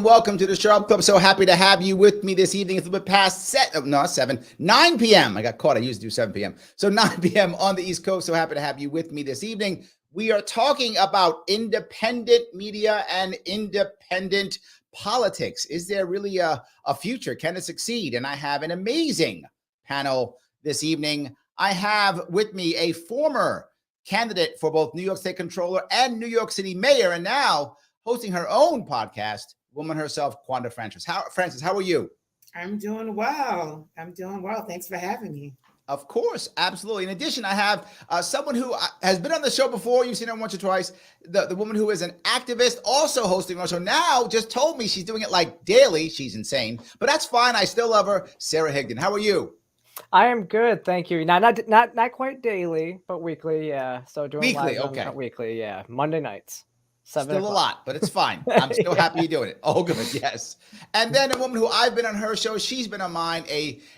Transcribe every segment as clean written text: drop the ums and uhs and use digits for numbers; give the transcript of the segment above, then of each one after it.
Welcome to the Sharpe Club. So happy to have you with me this evening. It's a little bit past 9 p.m. I got caught. I used to do 7 p.m. So 9 p.m. on the East Coast. So happy to have you with me this evening. We are talking about independent media and independent politics. Is there really a future? Can it succeed? And I have an amazing panel this evening. I have with me a former candidate for both New York State Comptroller and New York City Mayor, and now hosting her own podcast, woman herself, Quanda Francis. Francis, how are you? I'm doing well. Thanks for having me. Of course, absolutely. In addition, I have someone who has been on the show before. You've seen her once or twice. The woman who is an activist, also hosting our show now, just told me she's doing it like daily. She's insane, but that's fine. I still love her. Sara Higdon, how are you? I am good, thank you. Not quite daily, but weekly. Yeah. So doing weekly, live okay. Weekly, yeah. Monday nights. Still a lot, but it's fine. I'm still happy you're doing it. Oh, good, yes. And then a woman who I've been on her show, she's been on mine,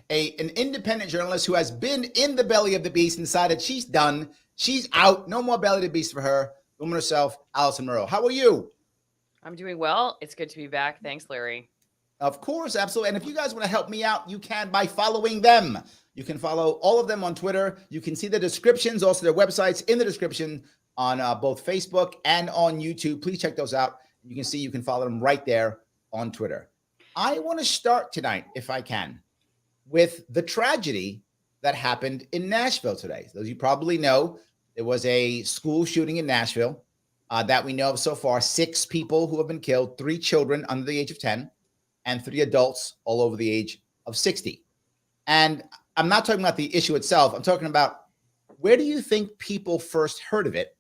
an independent journalist who has been in the belly of the beast and decided she's done. She's out. No more belly of the beast for her. The woman herself, Alison Morrow. How are you? I'm doing well. It's good to be back. Thanks, Larry. Of course, absolutely. And if you guys want to help me out, you can by following them. You can follow all of them on Twitter. You can see the descriptions, also their websites in the description on both Facebook and on YouTube. Please check those out. You can see you can follow them right there on Twitter. I want to start tonight, if I can, with the tragedy that happened in Nashville today. As you probably know, there was a school shooting in Nashville that we know of so far. 6 people who have been killed, 3 children under the age of 10, and 3 adults all over the age of 60. And I'm not talking about the issue itself. I'm talking about, where do you think people first heard of it?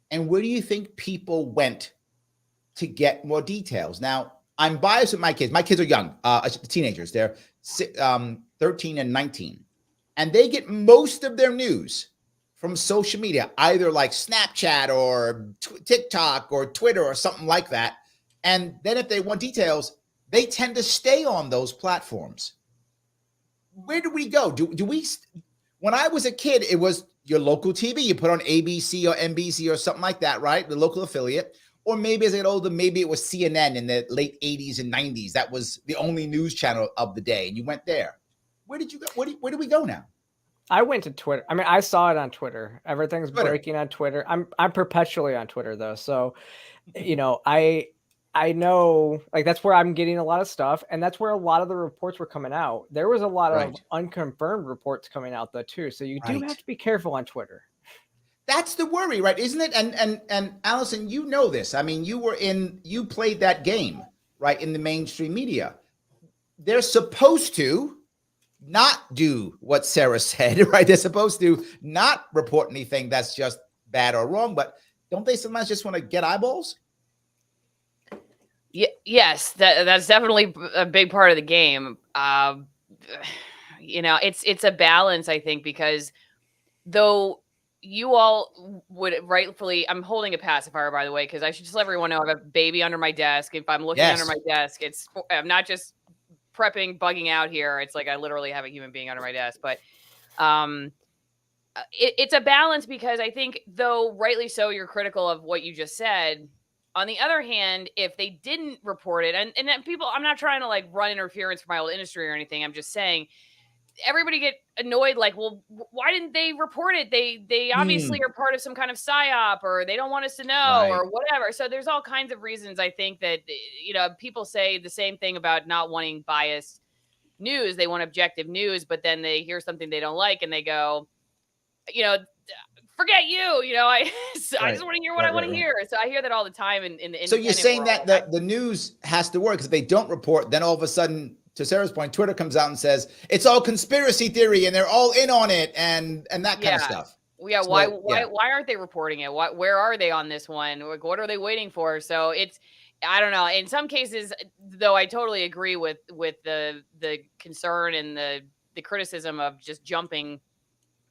And where do you think people went to get more details? Now, I'm biased with my kids. My kids are young, teenagers. They're 13 and 19. And they get most of their news from social media, either like Snapchat or TikTok or Twitter or something like that. And then if they want details, they tend to stay on those platforms. Where do we go? Do we? When I was a kid, it was your local TV. You put on ABC or NBC or something like that, right? The local affiliate. Or maybe as I get older, maybe it was CNN in the late 80s and 90s. That was the only news channel of the day, and you went there. Where did you go? Where do we go now? I went to Twitter. I mean, I saw it on Twitter. Everything's breaking on Twitter. I'm perpetually on Twitter though, so I know, like, that's where I'm getting a lot of stuff, and that's where a lot of the reports were coming out. There was a lot of unconfirmed reports coming out though too, so you do have to be careful on Twitter. That's the worry, right? Isn't it? And Alison, you know this. I mean, you played that game, right, in the mainstream media. They're supposed to not do what Sara said, right? They're supposed to not report anything that's just bad or wrong, but don't they sometimes just want to get eyeballs? Yes, that's definitely a big part of the game. It's a balance, I think, because though you all would rightfully, I'm holding a pacifier, by the way, because I should just let everyone know I have a baby under my desk. If I'm looking under my desk, I'm not just prepping, bugging out here. It's like I literally have a human being under my desk. But it's a balance, because I think, though rightly so, you're critical of what you just said. On the other hand, if they didn't report it, and people, I'm not trying to like run interference for my old industry or anything. I'm just saying, everybody get annoyed, like, well, why didn't they report it? They obviously are part of some kind of psyop, or they don't want us to know, or whatever. So there's all kinds of reasons, I think, that, people say the same thing about not wanting biased news. They want objective news, but then they hear something they don't like and they go, forget you, I just want to hear what I want to hear. So I hear that all the time in the So you're saying that the news has to work, because if they don't report, then all of a sudden, to Sara's point, Twitter comes out and says it's all conspiracy theory and they're all in on it and that kind of stuff. Yeah. So, why aren't they reporting it? Where are they on this one? What are they waiting for? So I don't know. In some cases, though, I totally agree with the concern and the criticism of just jumping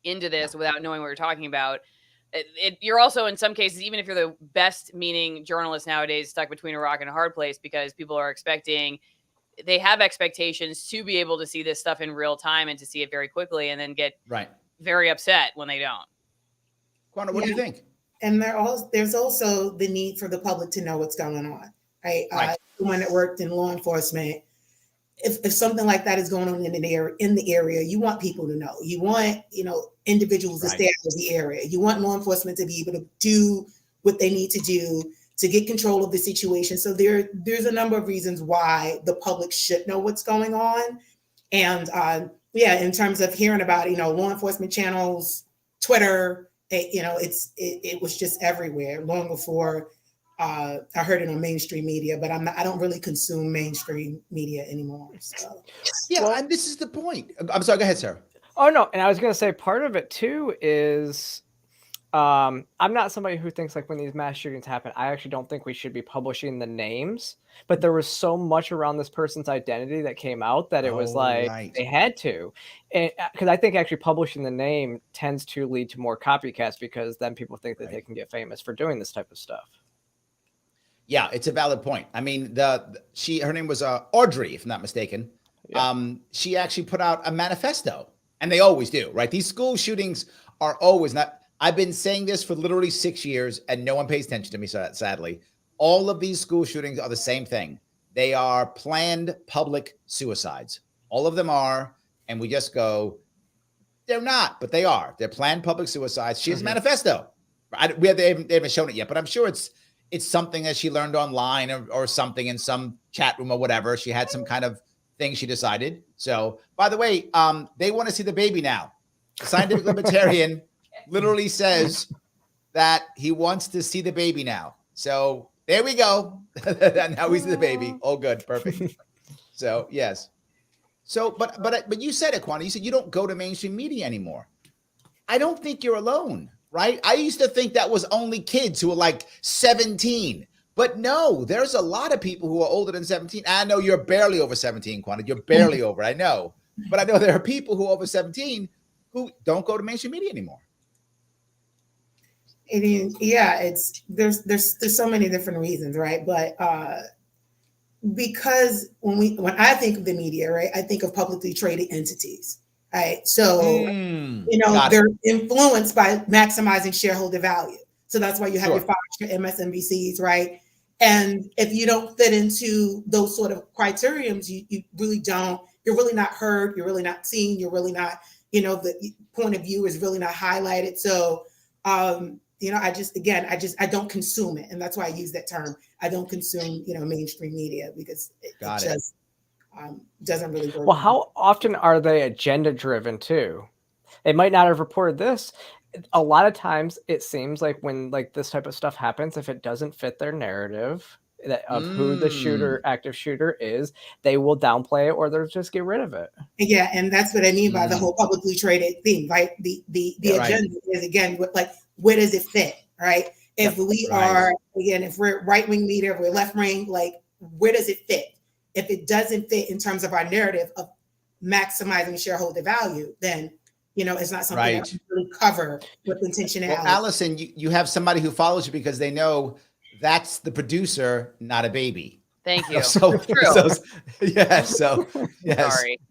into this without knowing what you're talking about. You're also, in some cases, even if you're the best meaning journalist nowadays, stuck between a rock and a hard place, because people are they have expectations to be able to see this stuff in real time and to see it very quickly, and then get very upset when they don't. Quanda, what do you think? And there's also the need for the public to know what's going on, right? Someone that worked in law enforcement, if something like that is going on in the area, you want people to know. You want, individuals to stay out of the area. You want law enforcement to be able to do what they need to do to get control of the situation. So there's a number of reasons why the public should know what's going on. And in terms of hearing about, law enforcement channels, Twitter, it was just everywhere long before I heard it on mainstream media, but I don't really consume mainstream media anymore. So and this is the point. I'm sorry, go ahead, Sarah. Oh no, and I was gonna say part of it too is I'm not somebody who thinks like when these mass shootings happen, I actually don't think we should be publishing the names, but there was so much around this person's identity that came out that it was like they had to. And because I think actually publishing the name tends to lead to more copycats, because then people think that they can get famous for doing this type of stuff. Yeah, it's a valid point. I mean, her name was Audrey, if I'm not mistaken. Yeah. She actually put out a manifesto, and they always do, right? These school shootings are always not. I've been saying this for literally 6 years, and no one pays attention to me, sadly. All of these school shootings are the same thing. They are planned public suicides. All of them are, and we just go, they're not, but they are. They're planned public suicides. She has a manifesto. They haven't shown it yet, but I'm sure it's something that she learned online or something in some chat room or whatever. She had some kind of thing she decided. So, by the way, they want to see the baby now. The Scientific Libertarian literally says that he wants to see the baby now. So there we go. Now we see the baby. All good. Perfect. So, yes. So, but you said it, Quanda. You said you don't go to mainstream media anymore. I don't think you're alone, right? I used to think that was only kids who were like 17. But no, there's a lot of people who are older than 17. I know you're barely over 17, Quanda. You're barely over, I know. But I know there are people who are over 17 who don't go to mainstream media anymore. It is, there's so many different reasons, right? But because when I think of the media, right, I think of publicly traded entities, right? So they're influenced by maximizing shareholder value. So that's why you have your Fox, your MSNBCs, right? And if you don't fit into those sort of criteriums, you really don't. You're really not heard. You're really not seen. You're really not. The point of view is really not highlighted. So. I don't consume it. And that's why I use that term. I don't consume, mainstream media, because it just doesn't really work. Well, how often are they agenda driven too? They might not have reported this. A lot of times it seems like when like this type of stuff happens, if it doesn't fit their narrative of who the active shooter is, they will downplay it or they'll just get rid of it. Yeah. And that's what I mean by the whole publicly traded thing, right? The agenda is, again, where does it fit, right? If we are, again, if we're right-wing media, if we're left-wing, like, where does it fit? If it doesn't fit in terms of our narrative of maximizing shareholder value, then, it's not something that we really cover with intentionality. Well, Alison, you have somebody who follows you because they know that's the producer, not a baby. Thank you. Yes. Sorry.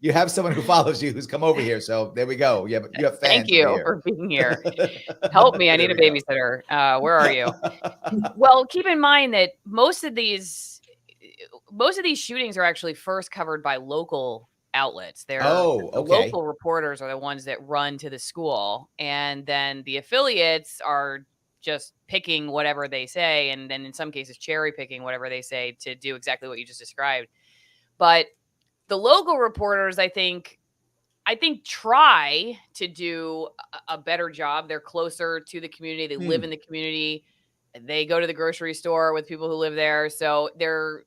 You have someone who follows you who's come over here. So there we go. You have fans. Thank you for being here. Help me. I need a babysitter. Where are you? Well, keep in mind that most of these shootings are actually first covered by local outlets. The local reporters are the ones that run to the school, and then the affiliates are just picking whatever they say, and then in some cases cherry picking whatever they say to do exactly what you just described. But the local reporters, I think try to do a better job. They're closer to the community. They live in the community. They go to the grocery store with people who live there. So their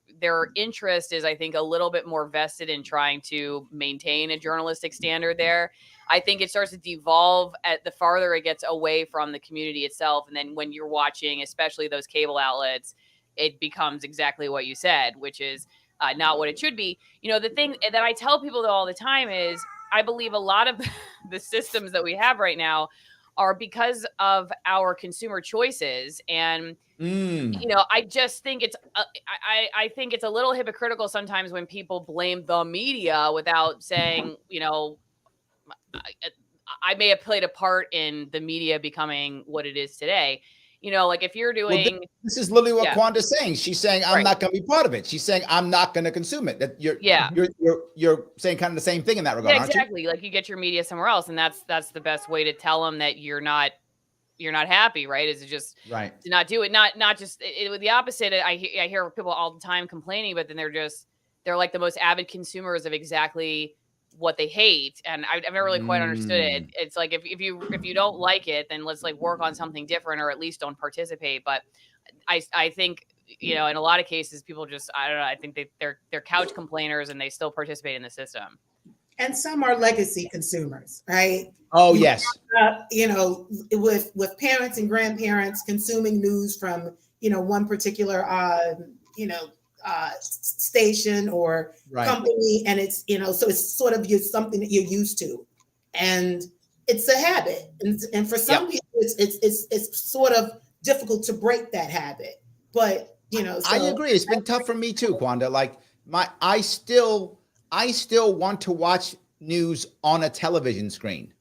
interest is, I think, a little bit more vested in trying to maintain a journalistic standard there. I think it starts to devolve at the farther it gets away from the community itself. And then when you're watching, especially those cable outlets, it becomes exactly what you said, which is not what it should be. The thing that I tell people though all the time is I believe a lot of the systems that we have right now are because of our consumer choices. And I just think it's I think it's a little hypocritical sometimes when people blame the media without saying, I may have played a part in the media becoming what it is today. Like if you're doing, this is literally what yeah, Quanda's saying. She's saying, I'm right, not going to be part of it. She's saying, I'm not going to consume it. That yeah, you're saying kind of the same thing in that regard, yeah, aren't you? exactly. Like you get your media somewhere else, and that's the best way to tell them that you're not happy, right? Is to just Right. to not do it, not just with the opposite. I hear people all the time complaining, but then they're like the most avid consumers of exactly what they hate, and I've never really quite understood it. It's like if you don't like it, then let's like work on something different, or at least don't participate. But I think in a lot of cases, people just, I don't know. I think they're couch complainers and they still participate in the system. And some are legacy consumers, right? Oh, yes. With parents and grandparents consuming news from, one particular, station or company. And it's, so it's sort of something that you're used to. And it's a habit. And for some people, it's sort of difficult to break that habit. But, I agree. It's been tough for me too, Quanda. Like I still want to watch news on a television screen.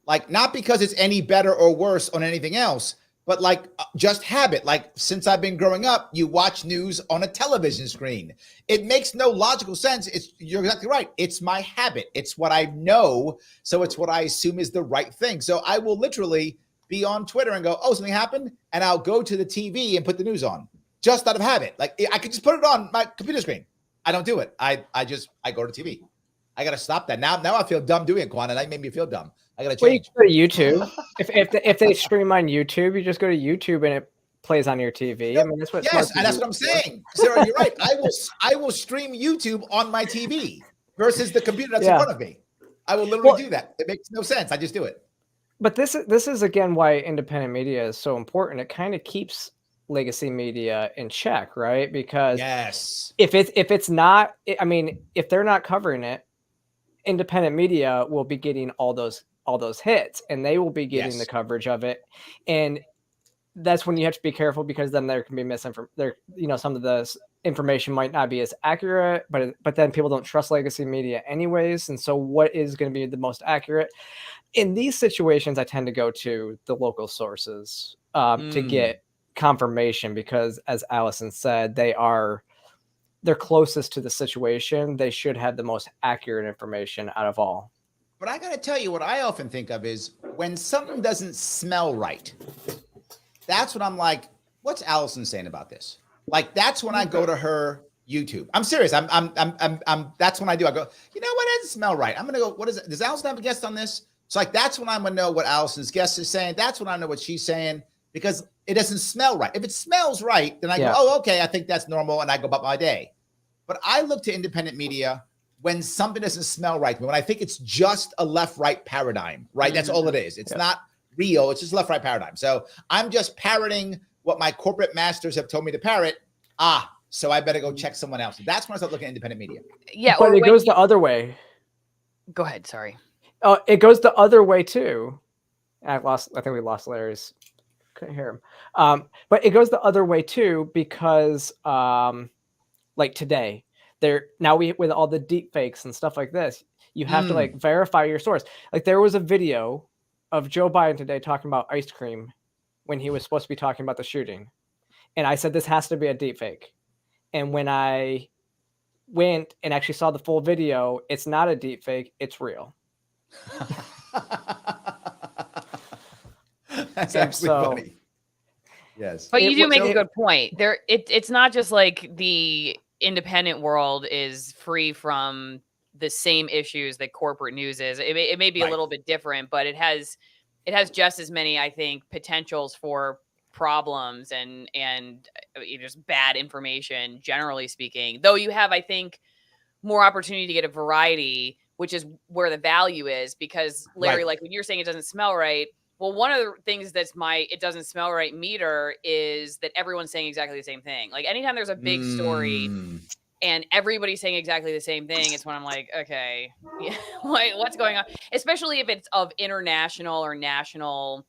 Like, not because it's any better or worse on anything else, but like just habit. Like since I've been growing up, you watch news on a television screen. It makes no logical sense. You're exactly right. It's my habit. It's what I know. So it's what I assume is the right thing. So I will literally be on Twitter and go, oh, something happened. And I'll go to the TV and put the news on just out of habit. Like I could just put it on my computer screen. I don't do it. I go to TV. I got to stop that. Now I feel dumb doing it, Quanda. That made me feel dumb. I got to change. Well, you go to YouTube. if they stream on YouTube, you just go to YouTube and it plays on your TV. I mean, that's what. Yes, and that's what I'm saying, Sarah. You're right. I will stream YouTube on my TV versus the computer that's in front of me. I will literally do that. It makes no sense. I just do it. But this is again why independent media is so important. It kind of keeps legacy media in check, right? Because if it's not, I mean, if they're not covering it, independent media will be getting all those hits, and they will be getting the coverage of it. And that's when you have to be careful, because then there can be misinformation. Some of the information might not be as accurate, but then people don't trust legacy media anyways. And so what is going to be the most accurate? In these situations, I tend to go to the local sources to get confirmation, because as Alison said, they're closest to the situation. They should have the most accurate information out of all. But I got to tell you, what I often think of is when something doesn't smell right. That's when I'm like, what's Alison saying about this? Like, that's when I go to her YouTube. I'm serious. I'm that's when I do. I go, you know what? It doesn't smell right. I'm going to go, what is it? Does Alison have a guest on this? So like, that's when I'm going to know what Alison's guest is saying. That's when I know what she's saying, because it doesn't smell right. If it smells right, then I go, oh, okay, I think that's normal, and I go about my day. But I look to independent media when something doesn't smell right. When I think it's just a left-right paradigm, right? That's all it is. It's not real. It's just left-right paradigm. So I'm just parroting what my corporate masters have told me to parrot. So I better go check someone else. That's when I start looking at independent media. Yeah, but it goes the other way. Go ahead. Sorry. It goes the other way too. I think we lost Larry's. Couldn't hear him. But it goes the other way too, because like today, with all the deep fakes and stuff like this, you have to like verify your source. Like there was a video of Joe Biden today talking about ice cream when he was supposed to be talking about the shooting. And I said, this has to be a deep fake. And when I went and actually saw the full video, it's not a deep fake, it's real. That's actually funny. Yes. But you do make a good point. It's not just like the independent world is free from the same issues that corporate news is. It may be a little bit different, but it has just as many, I think, potentials for problems and just bad information, generally speaking. Though you have, I think, more opportunity to get a variety, which is where the value is. Because Larry, like when you're saying it doesn't smell right, well, one of the things that's it doesn't smell right meter is that everyone's saying exactly the same thing. Like anytime there's a big story and everybody's saying exactly the same thing, it's when I'm like, okay, yeah, what's going on? Especially if it's of international or national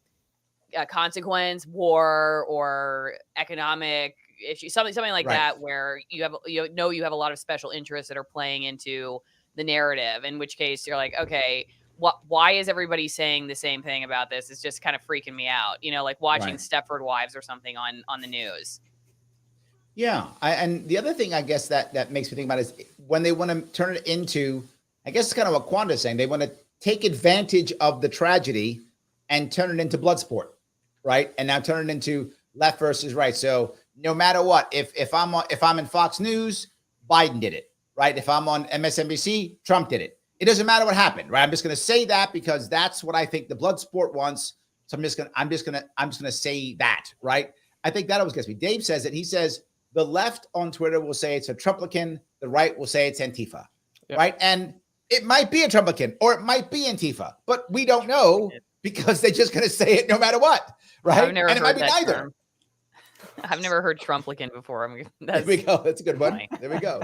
consequence, war or economic issue, something like Right. that, where you have you have a lot of special interests that are playing into the narrative. In which case, you're like, okay, why is everybody saying the same thing about this? It's just kind of freaking me out, like watching Right. Stepford Wives or something on the news. Yeah, and the other thing I guess that makes me think about is when they want to turn it into, I guess it's kind of what Quanda's saying. They want to take advantage of the tragedy and turn it into blood sport, right? And now turn it into left versus right. So no matter what, if I'm in Fox News, Biden did it, right? If I'm on MSNBC, Trump did it. It doesn't matter what happened, right? I'm just going to say that because that's what I think the blood sport wants. So I'm just going to say that, right? I think that always gets me. Dave says it. He says the left on Twitter will say it's a Trumplican. The right will say it's Antifa, right? And it might be a Trumplican or it might be Antifa, but we don't know because they're just going to say it no matter what, right? And it might be neither. Term. I've never heard Trumplican before. There we go. That's a good one. There we go.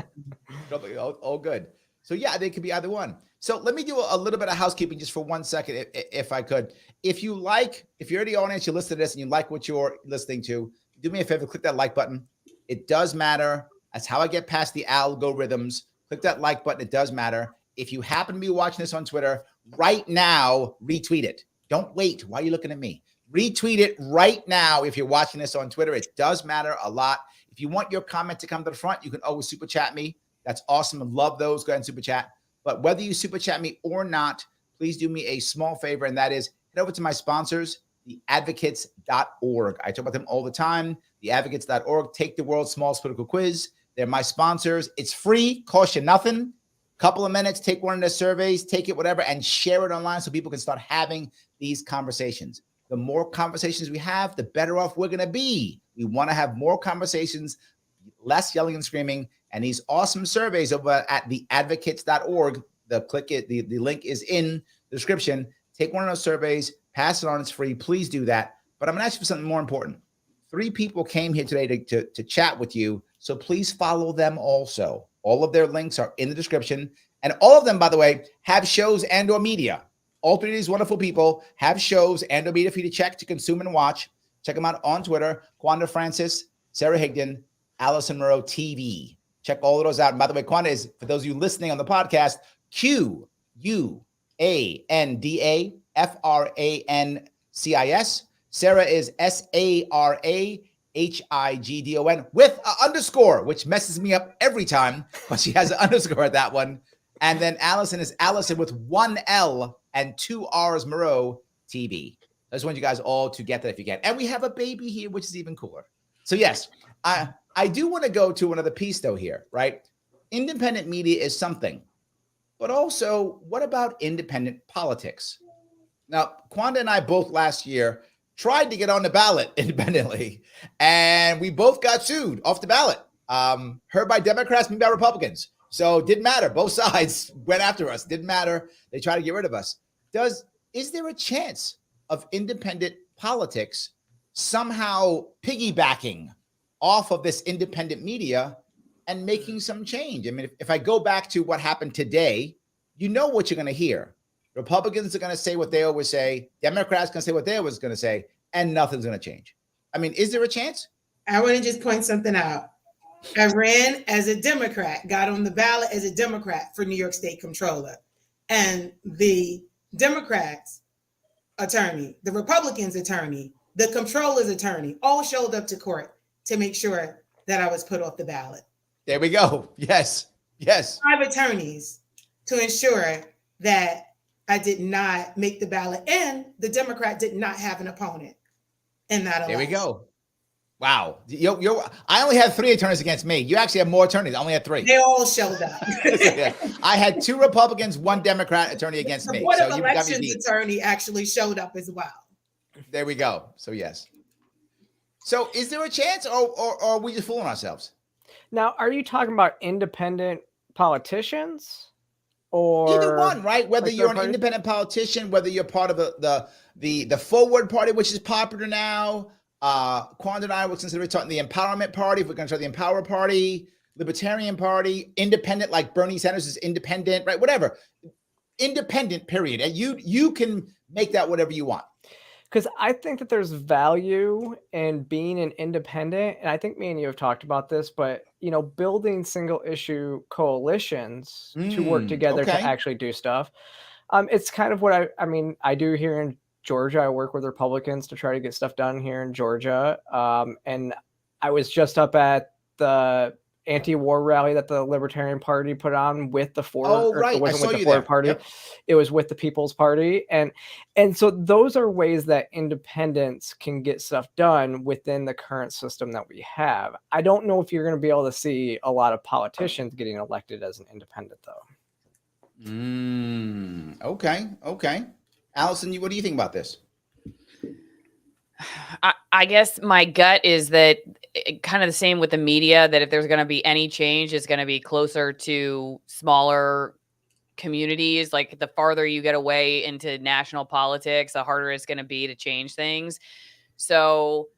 All good. So yeah, they could be either one. So let me do a little bit of housekeeping just for 1 second, if I could. If you're the audience, you listen to this and you like what you're listening to, do me a favor, click that like button. It does matter. That's how I get past the algorithms. Click that like button. It does matter. If you happen to be watching this on Twitter right now, retweet it. Don't wait. Why are you looking at me? Retweet it right now if you're watching this on Twitter. It does matter a lot. If you want your comment to come to the front, you can always super chat me. That's awesome. I love those. Go ahead and super chat. But whether you super chat me or not, please do me a small favor, and that is head over to my sponsors, theadvocates.org. I talk about them all the time. Theadvocates.org. Take the world's smallest political quiz. They're my sponsors. It's free, costs you nothing. Couple of minutes, take one of their surveys, take it, whatever, and share it online so people can start having these conversations. The more conversations we have, the better off we're going to be. We want to have more conversations, less yelling and screaming, and these awesome surveys over at theadvocates.org. The link is in the description. Take one of those surveys, pass it on. It's free. Please do that. But I'm going to ask you for something more important. 3 people came here today to chat with you, so please follow them also. All of their links are in the description. And all of them, by the way, have shows and or media. All 3 of these wonderful people have shows and or media for you to check, to consume, and watch. Check them out on Twitter. Quanda Francis, Sara Higdon, Alison Morrow TV. Check all of those out. And by the way, Quanda is, for those of you listening on the podcast, QUANDA FRANCIS. Sara is SARAHIGDON with an underscore, which messes me up every time, but she has an underscore at that one. And then Alison is Alison with 1 L and 2 R's, Morrow TV. I just want you guys all to get that if you can. And we have a baby here, which is even cooler. So yes, I do want to go to another piece though here, right? Independent media is something, but also what about independent politics? Now, Quanda and I both last year tried to get on the ballot independently, and we both got sued off the ballot. Her by Democrats, me by Republicans. So it didn't matter. Both sides went after us. Didn't matter. They tried to get rid of us. Is there a chance of independent politics somehow piggybacking off of this independent media and making some change? I mean, if I go back to what happened today, you know what you're going to hear. Republicans are going to say what they always say. Democrats going to say what they always going to say, and nothing's going to change. I mean, is there a chance? I want to just point something out. I ran as a Democrat, got on the ballot as a Democrat for New York State Comptroller. And the Democrats' attorney, the Republicans' attorney, the Comptroller's attorney, all showed up to court to make sure that I was put off the ballot. There we go. Yes. 5 attorneys to ensure that I did not make the ballot, and the Democrat did not have an opponent in that election. There we go. Wow. I only had 3 attorneys against me. You actually have more attorneys. I only had 3. They all showed up. Yeah. I had 2 Republicans, 1 Democrat attorney against me. The Board of Elections attorney actually showed up as well. There we go. So yes. So is there a chance, or are we just fooling ourselves? Now, are you talking about independent politicians? Or either one, right? Whether you're an independent politician, whether you're part of the Forward Party, which is popular now. Quanda and I was considering talking the Empowerment Party. If we're going to try the Empower Party, Libertarian Party, independent, like Bernie Sanders is independent, right? Whatever. Independent, period. And you can make that whatever you want. Because I think that there's value in being an independent, and I think me and you have talked about this, but building single issue coalitions to work together to actually do stuff. It's kind of what I do here in Georgia. I work with Republicans to try to get stuff done here in Georgia. And I was just up at the anti-war rally that the Libertarian Party put on with the Ford. Oh, right. It wasn't with the Ford Party. Yep. It was with the People's Party. And so those are ways that independents can get stuff done within the current system that we have. I don't know if you're going to be able to see a lot of politicians getting elected as an independent, though. Okay. Alison, what do you think about this? I guess my gut is that kind of the same with the media, that if there's going to be any change, it's going to be closer to smaller communities. Like the farther you get away into national politics, the harder it's going to be to change things. So,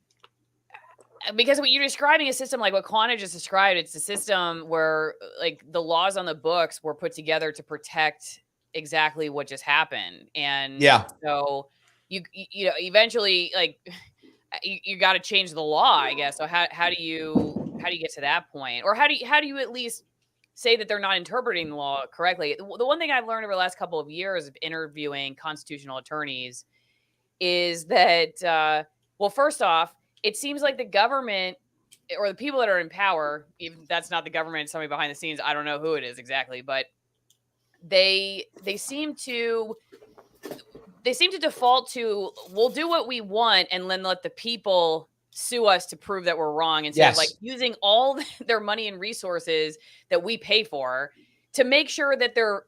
because what you're describing a system like what Quanda just described, it's a system where like the laws on the books were put together to protect exactly what just happened. And so you eventually like you got to change the law, I guess. So how do you get to that point? Or how do you at least say that they're not interpreting the law correctly? The one thing I've learned over the last couple of years of interviewing constitutional attorneys is that, well, first off, it seems like the government or the people that are in power, even if that's not the government, somebody behind the scenes, I don't know who it is exactly, but they seem to default to, we'll do what we want and then let the people sue us to prove that we're wrong, instead of like using all their money and resources that we pay for to make sure that they're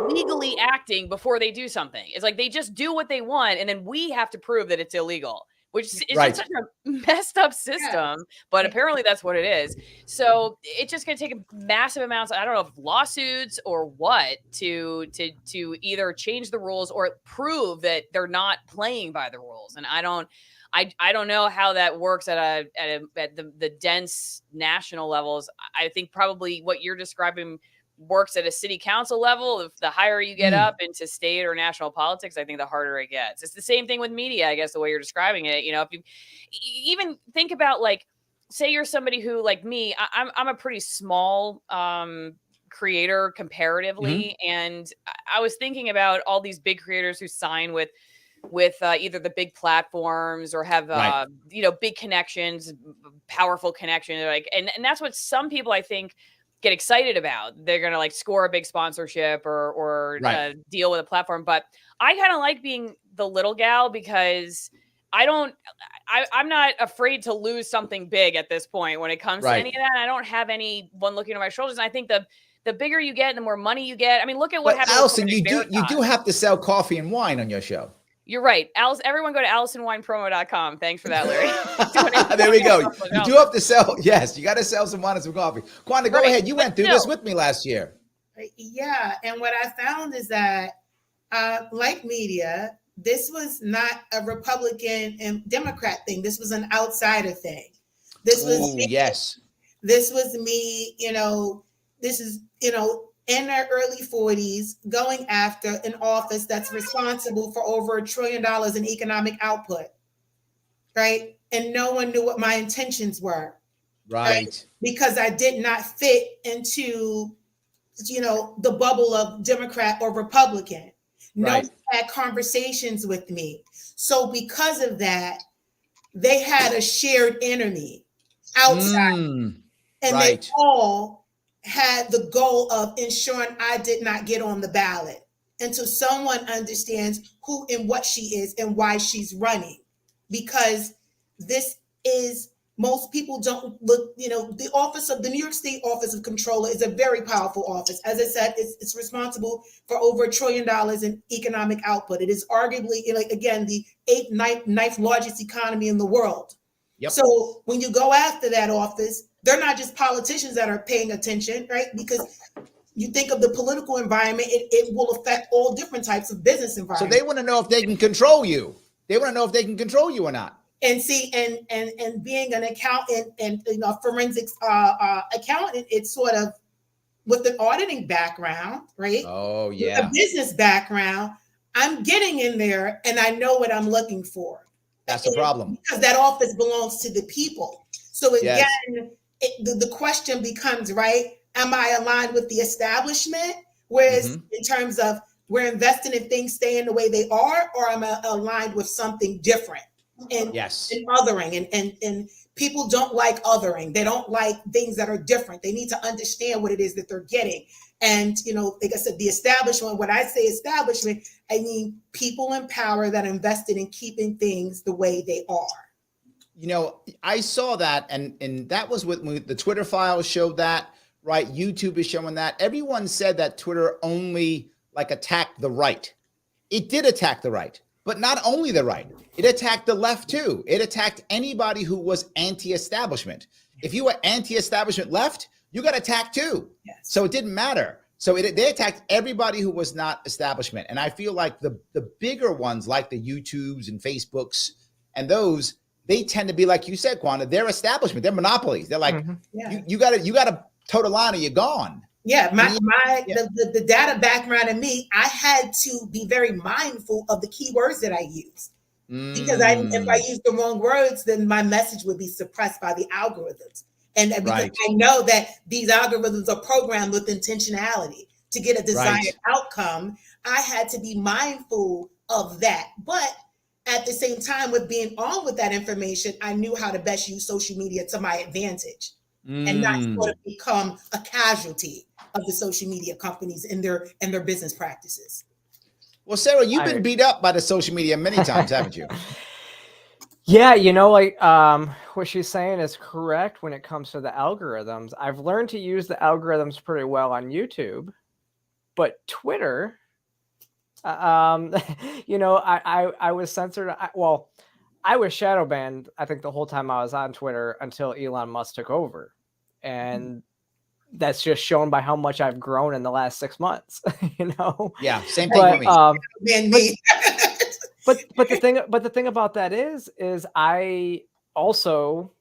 legally acting before they do something. It's like they just do what they want and then we have to prove that it's illegal, which is just such a messed up system, but apparently that's what it is. So it's just going to take massive amounts, I don't know if lawsuits or what, to either change the rules or prove that they're not playing by the rules. And I don't know how that works at the dense national levels. I think probably what you're describing works at a city council level. If the higher you get up into state or national politics, I think the harder it gets. It's the same thing with media, I guess, the way you're describing it. If you even think about, like, say you're somebody who, like me, I'm a pretty small creator comparatively. And I was thinking about all these big creators who sign with either the big platforms or have big connections, powerful connections, like, and that's what some people, I think, get excited about. They're going to like score a big sponsorship or deal with a platform. But I kind of like being the little gal because I'm not afraid to lose something big at this point when it comes to any of that. I don't have anyone looking over my shoulders. And I think the bigger you get, the more money you get. I mean, look at what happened. Alison, you do have to sell coffee and wine on your show. You're right. Everyone go to AlisonWinePromo.com. Thanks for that, Larry. There we go. You do have to sell. Yes, you got to sell some wine and some coffee. Quanda, go ahead. You went through this with me last year. Yeah. And what I found is that, like media, this was not a Republican and Democrat thing. This was an outsider thing. This was me. This was me, this is, in their early 40s, going after an office that's responsible for over $1 trillion in economic output, right? And no one knew what my intentions were, right? Because I did not fit into, the bubble of Democrat or Republican. No one had conversations with me. So because of that, they had a shared enemy outside. And they all had the goal of ensuring I did not get on the ballot until someone understands who and what she is and why she's running. Because this is, most people don't look, the office of the New York State Office of Comptroller is a very powerful office. As I said, it's responsible for over $1 trillion in economic output. It is arguably, the 9th largest economy in the world. So when you go after that office, they're not just politicians that are paying attention, right? Because you think of the political environment, it will affect all different types of business environments. So they want to know if they can control you. They want to know if they can control you or not. And see, and being an accountant and forensics accountant, it's sort of with an auditing background, right? Oh With yeah. a business background, I'm getting in there and I know what I'm looking for. That's the problem. Because that office belongs to the people. So again, Yes. the question becomes, right, am I aligned with the establishment? Whereas in terms of we're investing in things staying the way they are, or am I aligned with something different? And, Yes. and othering. And people don't like othering. They don't like things that are different. They need to understand what it is that they're getting. And, like I said, the establishment, when I say establishment, I mean people in power that invested in keeping things the way they are. I saw that, and that was when the Twitter files showed that, right? YouTube is showing that. Everyone said that Twitter only attacked the right. It did attack the right, but not only the right. It attacked the left too. It attacked anybody who was anti-establishment. If you were anti-establishment left, you got attacked too. Yes. So it didn't matter. So they attacked everybody who was not establishment. And I feel like the bigger ones, like the YouTubes and Facebooks and those, they tend to be, like you said, Quanda, they're establishment. They're monopolies. They're like, you got to toe the line or you're gone. Yeah, the data background in me, I had to be very mindful of the keywords that I used. Because if I use the wrong words, then my message would be suppressed by the algorithms. And because I know that these algorithms are programmed with intentionality to get a desired outcome, I had to be mindful of that. But at the same time, with being on with that information, I knew how to best use social media to my advantage and not sort of become a casualty of the social media companies and their business practices. Well, Sarah, you've been beat up by the social media many times, haven't you? Yeah, what she's saying is correct when it comes to the algorithms. I've learned to use the algorithms pretty well on YouTube, but Twitter, I was censored. I was shadow banned, I think, the whole time I was on Twitter until Elon Musk took over. And that's just shown by how much I've grown in the last 6 months, Yeah, same thing for me. But the thing about that is I also,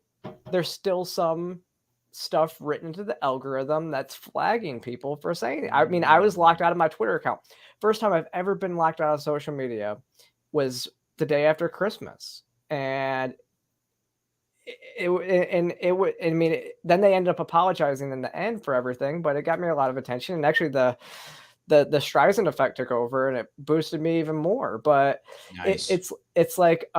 there's still some stuff written into the algorithm that's flagging people for saying it. I mean, I was locked out of my Twitter account. First time I've ever been locked out of social media was the day after Christmas. And then they ended up apologizing in the end for everything, but it got me a lot of attention. And actually the Streisand effect took over and it boosted me even more. But it's like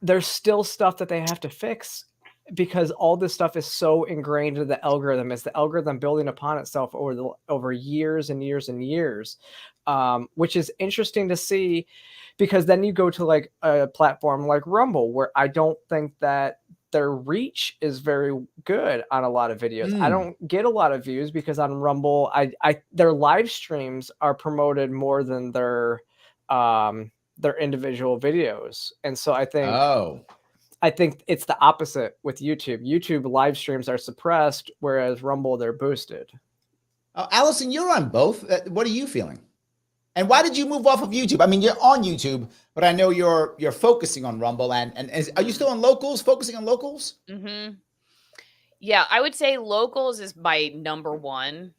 there's still stuff that they have to fix because all this stuff is so ingrained into the algorithm. It's the algorithm building upon itself over years and years and years, which is interesting to see. Because then you go to like a platform like Rumble, where I don't think that their reach is very good on a lot of videos. I don't get a lot of views because on Rumble, their live streams are promoted more than their individual videos. And so I think it's the opposite with YouTube. YouTube live streams are suppressed, whereas Rumble, they're boosted. Alison, you're on both. What are you feeling? And why did you move off of YouTube? I mean, you're on YouTube, but I know you're focusing on Rumble. And are you still on locals, focusing on locals? Mm-hmm. Yeah, I would say locals is my number one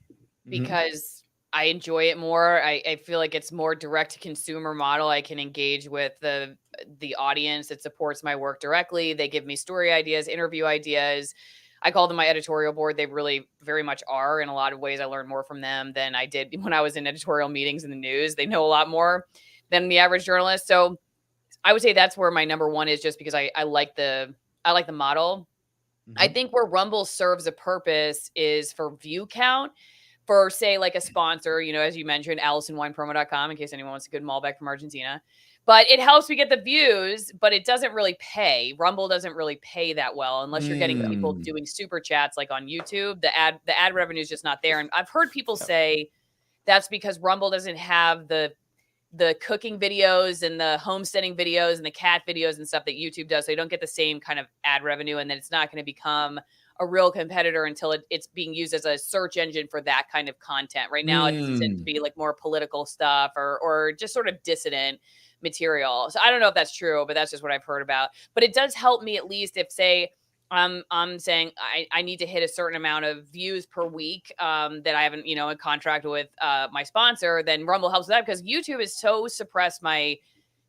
because I enjoy it more. I feel like it's more direct to consumer model. I can engage with the audience. It supports my work directly. They give me story ideas, interview ideas. I call them my editorial board. They really very much are. In a lot of ways, I learned more from them than I did when I was in editorial meetings in the news. They know a lot more than the average journalist. So I would say that's where my number one is, just because I like the model. I think where Rumble serves a purpose is for view count. For, say, like a sponsor, as you mentioned, AlisonWinePromo.com, in case anyone wants a good Malbec from Argentina. But it helps me get the views, but it doesn't really pay. Rumble doesn't really pay that well unless you're getting people doing super chats like on YouTube. The ad revenue is just not there. And I've heard people say that's because Rumble doesn't have the cooking videos and the homesteading videos and the cat videos and stuff that YouTube does. So you don't get the same kind of ad revenue, and then it's not going to become a real competitor until it's being used as a search engine for that kind of content. Right now, it tends to be like more political stuff or just sort of dissident. material. So I don't know if that's true, but that's just what I've heard about. But it does help me, at least if, say, I'm saying I need to hit a certain amount of views per week that I haven't, in contract with my sponsor, then Rumble helps with that, because YouTube has so suppressed my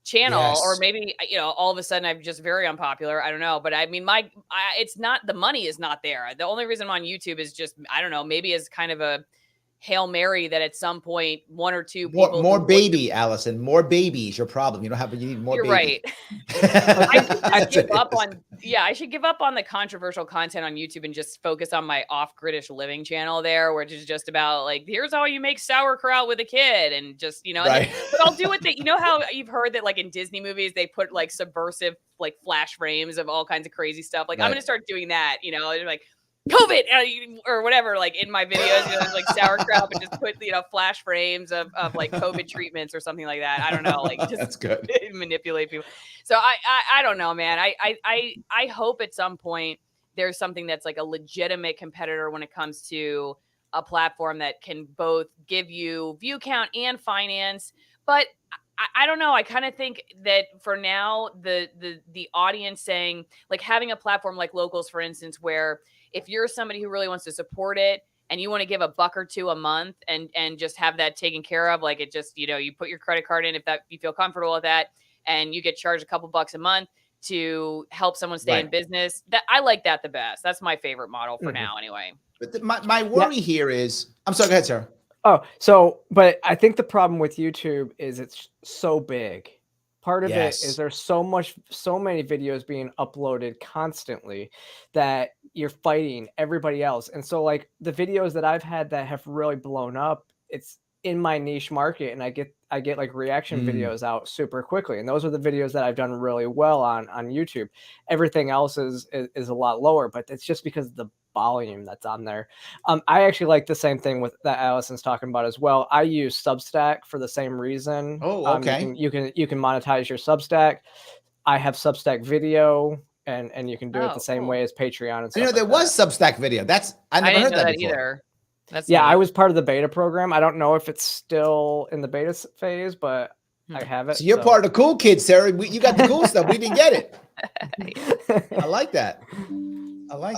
channel. Or maybe, all of a sudden I'm just very unpopular. I don't know. But I mean, it's not, the money is not there. The only reason I'm on YouTube is just, I don't know, maybe as kind of a Hail Mary that at some point one or two people more baby, Alison, more baby is your problem. You need more You're baby. Right. I should give up on the controversial content on YouTube and just focus on my off-gridish living channel there, which is just about like, here's how you make sauerkraut with a kid, and just, right. but I'll do it that, how you've heard that like in Disney movies they put like subversive like flash frames of all kinds of crazy stuff. Like, right. I'm gonna start doing that, like COVID or whatever, like in my videos, like sauerkraut, but just put, flash frames of like COVID treatments or something like that. I don't know, like just that's good. Manipulate people. So I don't know, man. I hope at some point there's something that's like a legitimate competitor when it comes to a platform that can both give you view count and finance. But I don't know. I kind of think that for now, the audience saying, like, having a platform like Locals, for instance, where if you're somebody who really wants to support it and you want to give $1 or $2 a month and just have that taken care of, like, it just, you put your credit card in if that you feel comfortable with that, and you get charged a couple bucks a month to help someone stay in business. That I like that the best. That's my favorite model for now, anyway. But my worry here is, I'm sorry, go ahead, Sarah. Oh, but I think the problem with YouTube is it's so big. Part of it is there's so many videos being uploaded constantly that you're fighting everybody else. And so like the videos that I've had that have really blown up, it's in my niche market, and I get like reaction videos out super quickly. And those are the videos that I've done really well on YouTube. Everything else is a lot lower, but it's just because of the volume that's on there. I actually like the same thing with that Alison's talking about as well. I use Substack for the same reason. Oh, okay. You can monetize your Substack. I have Substack video, and you can do it the same way as Patreon and stuff. There was Substack video. I never heard that before. Either. That's neat. I was part of the beta program. I don't know if it's still in the beta phase, but I have it. So you're part of the cool kids, Sarah. You got the cool stuff. We didn't get it. I like that.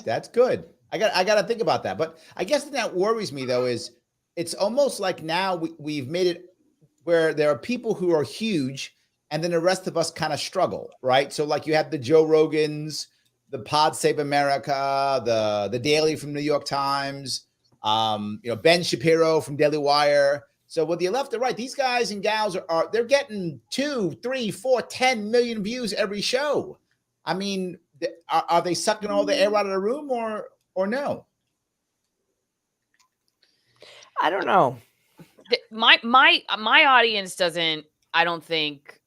That's good. I got to think about that. But I guess that worries me, though, is it's almost like now we've made it where there are people who are huge, and then the rest of us kind of struggle, right? So like you have the Joe Rogans, the Pod Save America, the Daily from New York Times, Ben Shapiro from Daily Wire. So whether you left or right, these guys and gals they're getting 2, 3, 4, 10 million views every show. I mean, are they sucking all the air out of the room or no? I don't know. My audience doesn't, I don't think,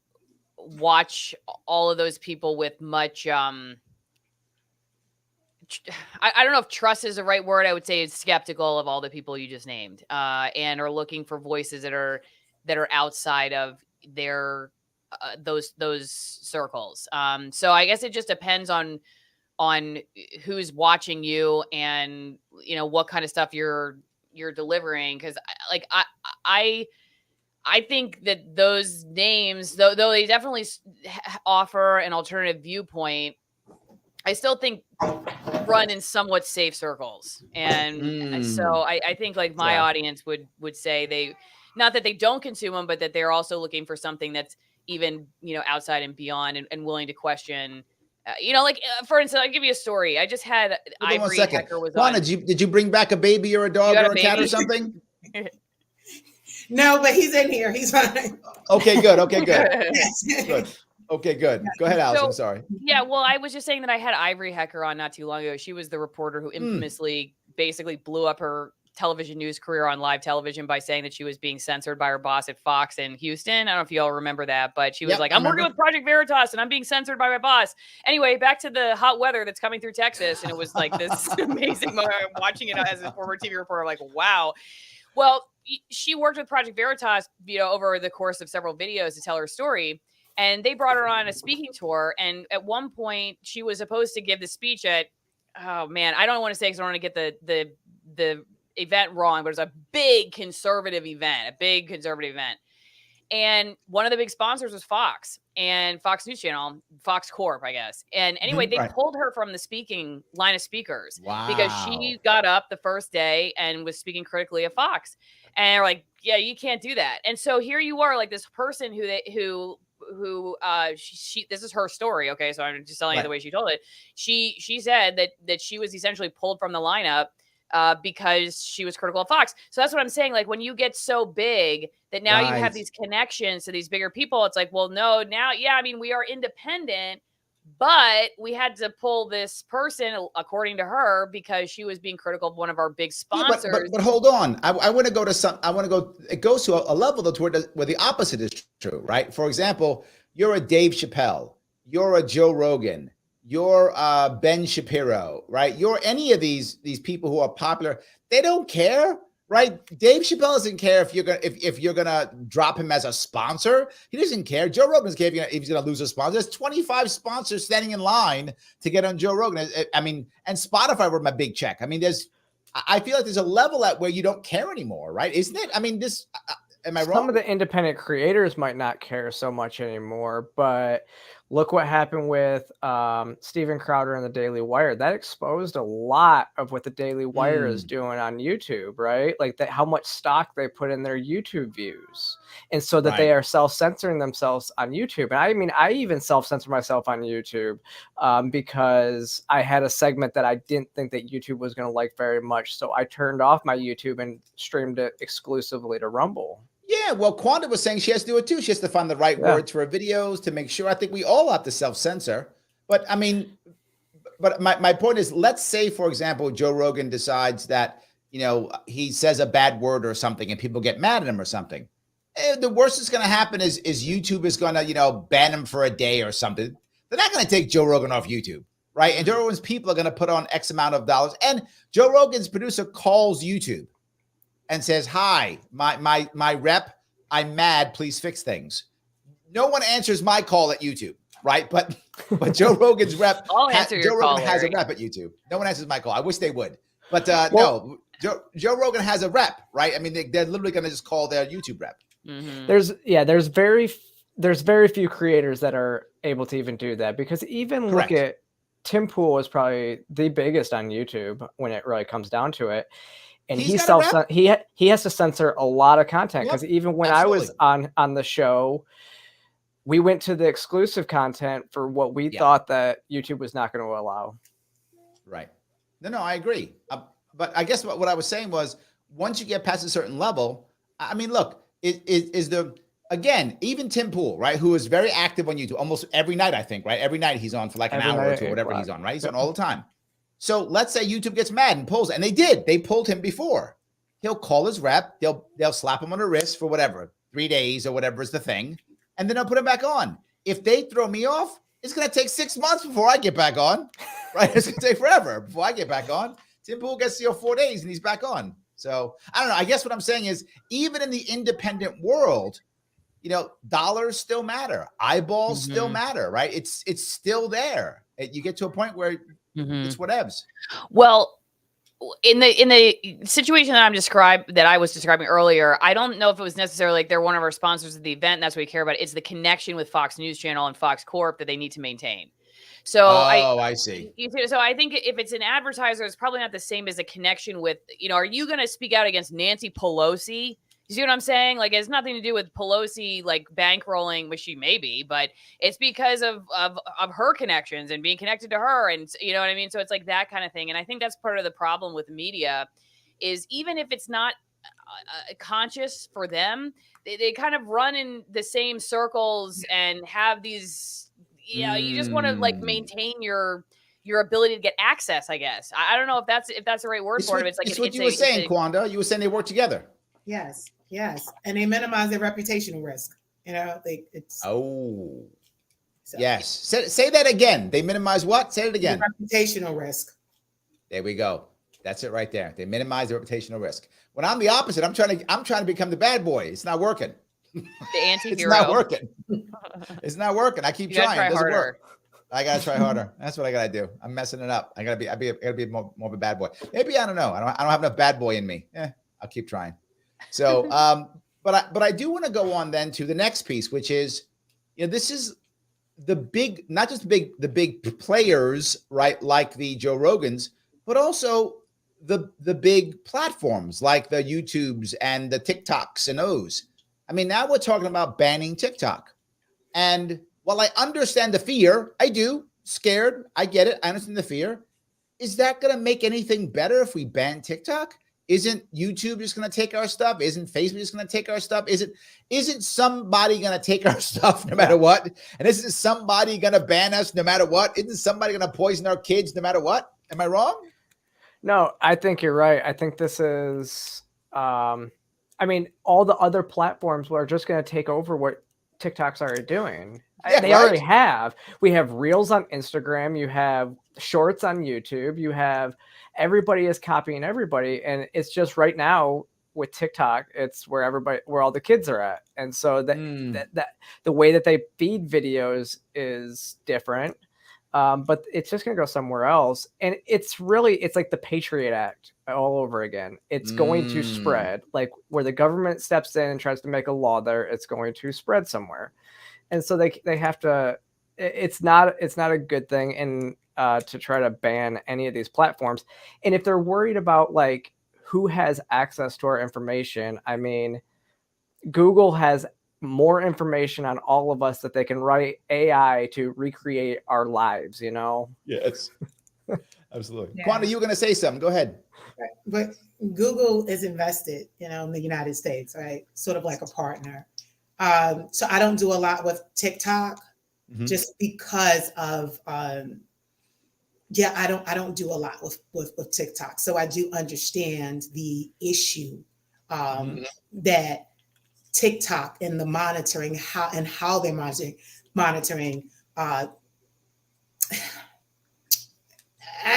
watch all of those people with much I don't know if trust is the right word. I would say it's skeptical of all the people you just named, and are looking for voices that are outside of their those circles. So I guess it just depends on who's watching you and what kind of stuff you're delivering. Because I think that those names, though they definitely offer an alternative viewpoint, I still think run in somewhat safe circles. And so I think like my audience would say they, not that they don't consume them, but that they're also looking for something that's even, outside and beyond and willing to question, for instance, I'll give you a story. I just had Ivory Hecker was on. Did you bring back a baby or a dog or a cat or something? No, but he's in here. He's fine. Okay, good. Good. Okay, good. Go ahead, Alison. Sorry. Yeah, well, I was just saying that I had Ivory Hecker on not too long ago. She was the reporter who infamously basically blew up her television news career on live television by saying that she was being censored by her boss at Fox in Houston. I don't know if you all remember that, but she was like, I'm working with Project Veritas and I'm being censored by my boss. Anyway, back to the hot weather that's coming through Texas. And it was like this amazing moment. I'm watching it as a former TV reporter, like, wow. Well, she worked with Project Veritas, over the course of several videos to tell her story. And they brought her on a speaking tour. And at one point, she was supposed to give the speech at, oh man, I don't want to say because I don't want to get the event wrong, but it was a big conservative event. And one of the big sponsors was Fox and Fox News Channel, Fox Corp, I guess. And anyway, they pulled her from the speaking line of speakers because she got up the first day and was speaking critically of Fox. And they're like, yeah, you can't do that. And so here you are, like this person who this is her story. Okay. So I'm just telling you the way she told it. She said that she was essentially pulled from the lineup because she was critical of Fox. So that's what I'm saying. Like when you get so big that now you have these connections to these bigger people, it's like, well, no, now, yeah, I mean, we are independent, but we had to pull this person, according to her, because she was being critical of one of our big sponsors. Yeah, but hold on. I want to go to some, I want to go, it goes to a level though where the opposite is true, right? For example, you're a Dave Chappelle, you're a Joe Rogan, you're Ben Shapiro, right? You're any of these people who are popular. They don't care, right? Dave Chappelle doesn't care if you're gonna drop him as a sponsor. He doesn't care. Joe Rogan doesn't care if he's gonna lose a sponsor. There's 25 sponsors standing in line to get on Joe Rogan. I mean, and Spotify were my big check. I mean, I feel like there's a level at where you don't care anymore, right? Isn't it? I mean, am I wrong? Some of the independent creators might not care so much anymore, but look what happened with Steven Crowder and the Daily Wire. That exposed a lot of what the Daily Wire is doing on YouTube, right? Like how much stock they put in their YouTube views. And so that they are self-censoring themselves on YouTube. And I mean, I even self-censor myself on YouTube because I had a segment that I didn't think that YouTube was going to like very much. So I turned off my YouTube and streamed it exclusively to Rumble. Yeah, well, Quanda was saying she has to do it too. She has to find the right words for her videos to make sure. I think we all have to self-censor. But I mean, but my point is, let's say, for example, Joe Rogan decides that, he says a bad word or something and people get mad at him or something. The worst that's going to happen is YouTube is going to, ban him for a day or something. They're not going to take Joe Rogan off YouTube, right? And Joe Rogan's people are going to put on X amount of dollars. And Joe Rogan's producer calls YouTube and says, hi, my rep, I'm mad, please fix things. No one answers my call at YouTube, right? But Joe Rogan's rep, Joe Rogan has a rep at YouTube. No one answers my call. I wish they would. But no, Joe Rogan has a rep, right? I mean, they're literally going to just call their YouTube rep. Mm-hmm. There's very few creators that are able to even do that, because even look at Tim Pool is probably the biggest on YouTube when it really comes down to it. And he has to censor a lot of content, because even when I was on the show, we went to the exclusive content for what we thought that YouTube was not going to allow. Right. No, I agree. But I guess what I was saying was, once you get past a certain level, I mean, look, again, even Tim Pool, right, who is very active on YouTube almost every night, I think, right? Every night he's on for like an hour or two, whatever he's on, right? He's on all the time. So let's say YouTube gets mad and pulls, and they did. They pulled him before. He'll call his rep. They'll slap him on the wrist for whatever, 3 days or whatever is the thing, and then they'll put him back on. If they throw me off, it's going to take 6 months before I get back on, right? It's going to take forever before I get back on. Tim Pool gets 4 days and he's back on. So I don't know. I guess what I'm saying is, even in the independent world, dollars still matter. Eyeballs still matter, right? It's still there. You get to a point where it's whatevs. Well, in the situation that I was describing earlier, I don't know if it was necessarily like they're one of our sponsors of the event and that's what we care about. It's the connection with Fox News Channel and Fox Corp that they need to maintain. So I see. So I think if it's an advertiser, it's probably not the same as a connection with, are you going to speak out against Nancy Pelosi? You see what I'm saying? Like, it has nothing to do with Pelosi, like bankrolling, which she may be, but it's because of her connections and being connected to her. And you know what I mean? So it's like that kind of thing. And I think that's part of the problem with media is, even if it's not conscious for them, they kind of run in the same circles and have these, you just want to like maintain your ability to get access, I guess. I don't know if that's the right word for it. It's like, it's what you were saying, Quanda. You were saying they work together. Yes. And they minimize their reputational risk. Yes. Say that again. They minimize what? Say it again. Reputational risk. There we go. That's it right there. They minimize the reputational risk. When I'm the opposite, I'm trying to become the bad boy. It's not working. The anti-hero. It's not working. It's not working. I keep trying. It doesn't work. I gotta try harder. That's what I gotta do. I'm messing it up. I gotta be more of a bad boy. Maybe, I don't know. I don't have enough bad boy in me. I'll keep trying. So, But I do want to go on then to the next piece, which is, this is the big, not just the big players, right, like the Joe Rogans, but also the big platforms like the YouTubes and the TikToks and those. I mean, now we're talking about banning TikTok. And while I understand the fear, I do, scared, I get it, I understand the fear. Is that going to make anything better if we ban TikTok? Isn't YouTube just going to take our stuff? Isn't Facebook just going to take our stuff? Isn't somebody going to take our stuff no matter what? And isn't somebody going to ban us no matter what? Isn't somebody going to poison our kids no matter what? Am I wrong? No, I think you're right. I think this is, I mean, all the other platforms are just going to take over what TikTok's already doing. Yeah, they already have. We have Reels on Instagram. You have Shorts on YouTube. You have, everybody is copying everybody. And it's just right now with TikTok, it's where all the kids are at. And so that the way that they feed videos is different. But it's just going to go somewhere else. And it's like the Patriot Act all over again. It's going to spread, like where the government steps in and tries to make a law there, it's going to spread somewhere. And so they have to, it's not a good thing. And to try to ban any of these platforms. And if they're worried about like who has access to our information, I mean, Google has more information on all of us that they can write AI to recreate our lives, Yes, absolutely. Yeah. Quanda, you were going to say something. Go ahead. But Google is invested, in the United States, right? Sort of like a partner. So I don't do a lot with TikTok just because of, I don't do a lot with TikTok. So I do understand the issue that TikTok and the monitoring, how they're monitoring. I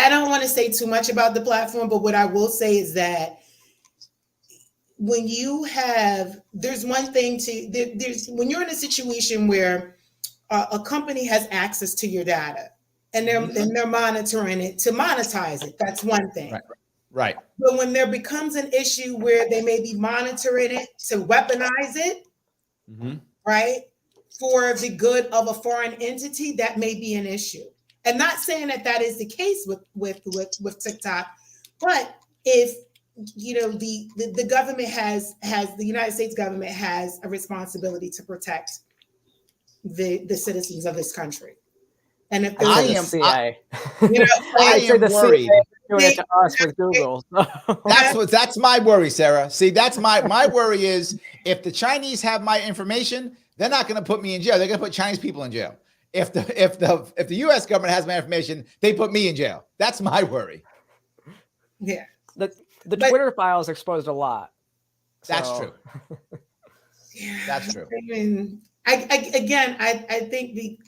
don't want to say too much about the platform, but what I will say is that when you have, there's one thing when you're in a situation where a company has access to your data and they're monitoring it to monetize it, that's one thing. Right. But when there becomes an issue where they may be monitoring it to weaponize it, right, for the good of a foreign entity, that may be an issue. And not saying that is the case with TikTok, but if the government has the United States government has a responsibility to protect the citizens of this country. And if I am worried. Doing it to us with Google. That's my worry, Sarah. See, that's my worry is if the Chinese have my information, they're not going to put me in jail. They're going to put Chinese people in jail. If the U.S. government has my information, they put me in jail. That's my worry. Yeah. The Twitter files exposed a lot. That's true. That's true. I think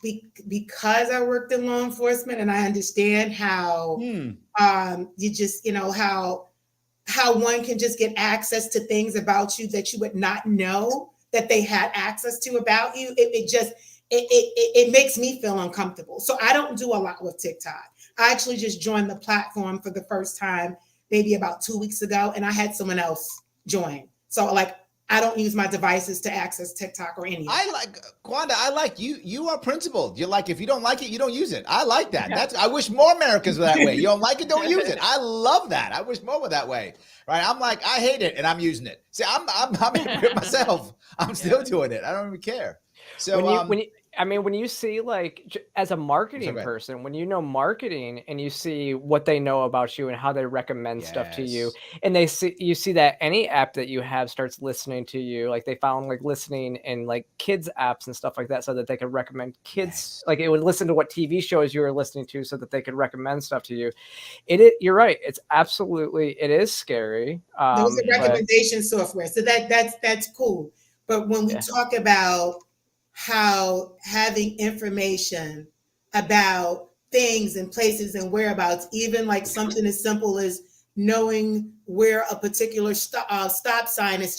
because I worked in law enforcement and I understand how you just how one can just get access to things about you that you would not know that they had access to about you. It makes me feel uncomfortable. So I don't do a lot with TikTok. I actually just joined the platform for the first time maybe about 2 weeks ago, and I had someone else join. So I don't use my devices to access TikTok or anything. Quanda, I like you. You are principled. You're like, if you don't like it, you don't use it. I like that. I wish more Americans were that way. You don't like it, don't use it. I love that. I wish more were that way. Right? I'm like, I hate it, and I'm using it. See, I'm angry at myself. I'm still doing it. I don't even care. So when you see as a marketing person, when you know marketing and you see what they know about you and how they recommend stuff to you, and you see that any app that you have starts listening to you, like they found listening in kids apps and stuff like that, so that they could recommend kids, it would listen to what TV shows you were listening to so that they could recommend stuff to you. You're right. It is scary. There was a recommendation software, so that's cool. But when we talk about how having information about things and places and whereabouts, even something as simple as knowing where a particular stop sign is,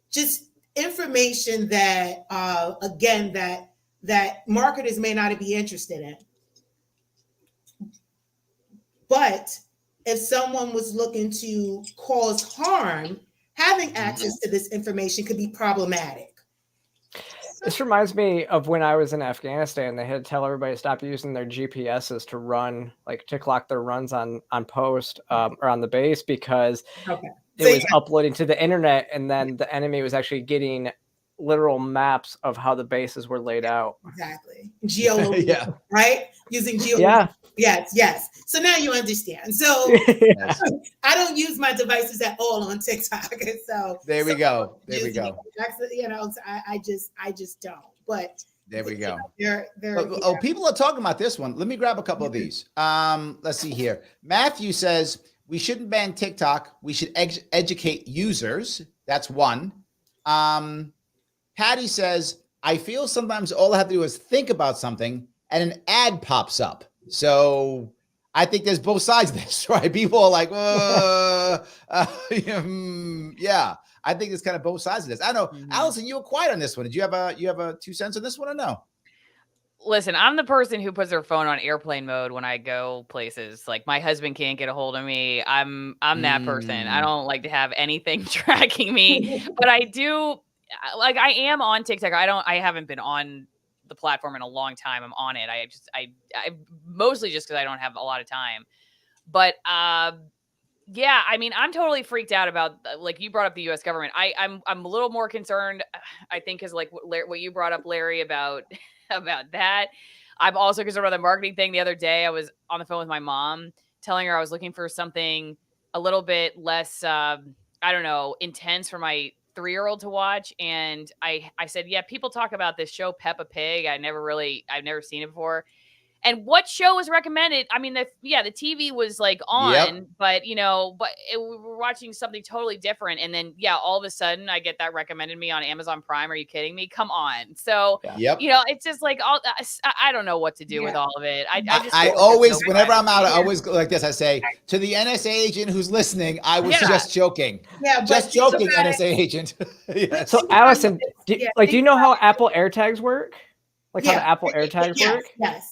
just information that again that marketers may not be interested in. But if someone was looking to cause harm, having access to this information could be problematic. This reminds me of when I was in Afghanistan. They had to tell everybody to stop using their GPSs to run, like to clock their runs on post or on the base, because it was uploading to the internet, and then the enemy was actually getting literal maps of how the bases were laid out. Exactly. Geolocation, right? Using geolocation. Yes. So now you understand. So I don't use my devices at all on TikTok. So there we go. I just don't. But there we go. People are talking about this one. Let me grab a couple of these. Let's see here. Matthew says we shouldn't ban TikTok. We should educate users. That's one. Patty says, I feel sometimes all I have to do is think about something and an ad pops up. So I think there's both sides of this, right? People are like, yeah, I think it's kind of both sides of this. I know, Alison, you were quiet on this one. Did you have a 2 cents on this one or no? Listen, I'm the person who puts their phone on airplane mode when I go places. Like my husband can't get a hold of me. I'm that person. I don't like to have anything tracking me, but I do. Like I am on TikTok. I haven't been on the platform in a long time. I'm on it. I mostly just because I don't have a lot of time. But yeah, I mean, I'm totally freaked out about, like you brought up the U.S. government. I'm a little more concerned, I think, is like what you brought up, Larry, about that. I'm also concerned about the marketing thing. The other day, I was on the phone with my mom, telling her I was looking for something a little bit less, intense for my 3-year-old to watch. And I said, yeah, people talk about this show, Peppa Pig. I've never seen it before. And what show was recommended? I mean, the TV was like on, but we were watching something totally different. And then, all of a sudden I get that recommended me on Amazon Prime. Are you kidding me? Come on. So, it's just like, I don't know what to do with all of it. I always, whenever I'm out, I always go like this. I say to the NSA agent who's listening, I was just joking. Yeah, just joking, NSA agent. Yes. So, Alison, do you know how Apple AirTags work? Like how the Apple AirTags work?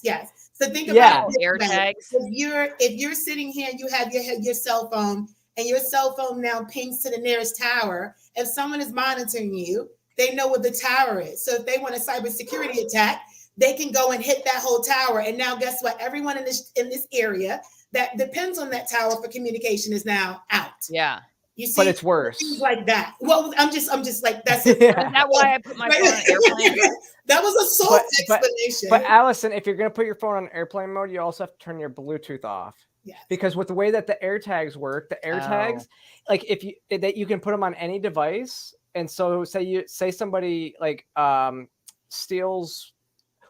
Yes. So think about AirTags. If you're sitting here, you have your cell phone, and your cell phone now pings to the nearest tower. If someone is monitoring you, they know what the tower is. So if they want a cybersecurity attack, they can go and hit that whole tower. And now, guess what? Everyone in this area that depends on that tower for communication is now out. Yeah. You see, but it's worse. Things like that. Well, I'm just like, that's it. Is that why I put my phone on airplane? That was a soft explanation. But Alison, if you're going to put your phone on airplane mode, you also have to turn your Bluetooth off. Yes. Because with the way that the AirTags work, like that you can put them on any device. And so say somebody like steals.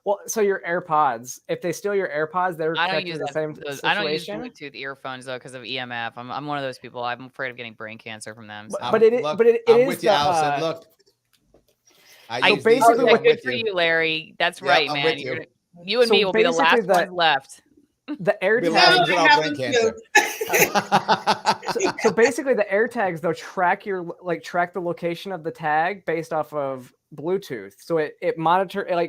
Well, so your AirPods, if they steal your AirPods, they're connected to the same situation. I don't use Bluetooth earphones though because of EMF. I'm one of those people. I'm afraid of getting brain cancer from them. So. I'm with you, Alison. Look, basically, good for you, Larry. That's right, man. You and me will be the last ones left. The AirTags. So basically, the AirTags they'll track the location of the tag based off of Bluetooth. So it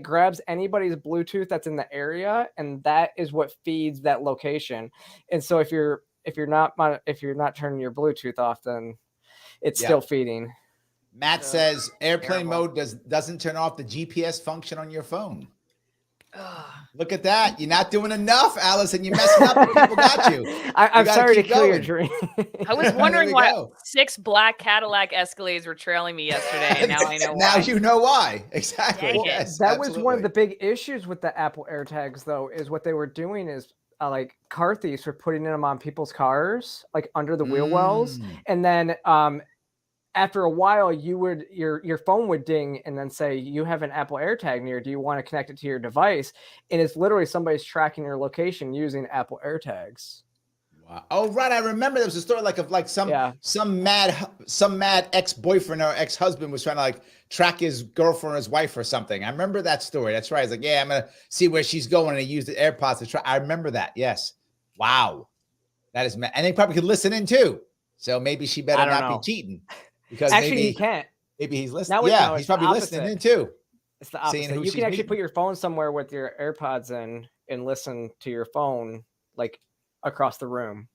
grabs anybody's Bluetooth that's in the area, and that is what feeds that location. And so if you're not turning your Bluetooth off, then it's still feeding. Matt says airplane mode doesn't turn off the GPS function on your phone. Look at that. You're not doing enough, Alison. You're messing up. People got you. I'm sorry to kill your dream. I was wondering why 6 black Cadillac Escalades were trailing me yesterday, and now I know why. Now you know why. Exactly. Well, yes, that was one of the big issues with the Apple AirTags, though, is what they were doing is like car thieves were putting them on people's cars, like under the wheel wells. And then after a while, your phone would ding and then say, you have an Apple AirTag near. Do you want to connect it to your device? And it's literally somebody's tracking your location using Apple AirTags. Wow. Oh, right. I remember there was a story of some mad ex-boyfriend or ex-husband was trying to track his girlfriend or his wife or something. I remember that story. That's right. It's like, I'm going to see where she's going. And he used the AirPods to try. I remember that. Yes. Wow. That is mad. And they probably could listen in too. So maybe she better not be cheating. Because actually, he can't. Maybe he's listening. He's probably listening in too. It's the opposite. You can actually put your phone somewhere with your AirPods in and listen to your phone like across the room.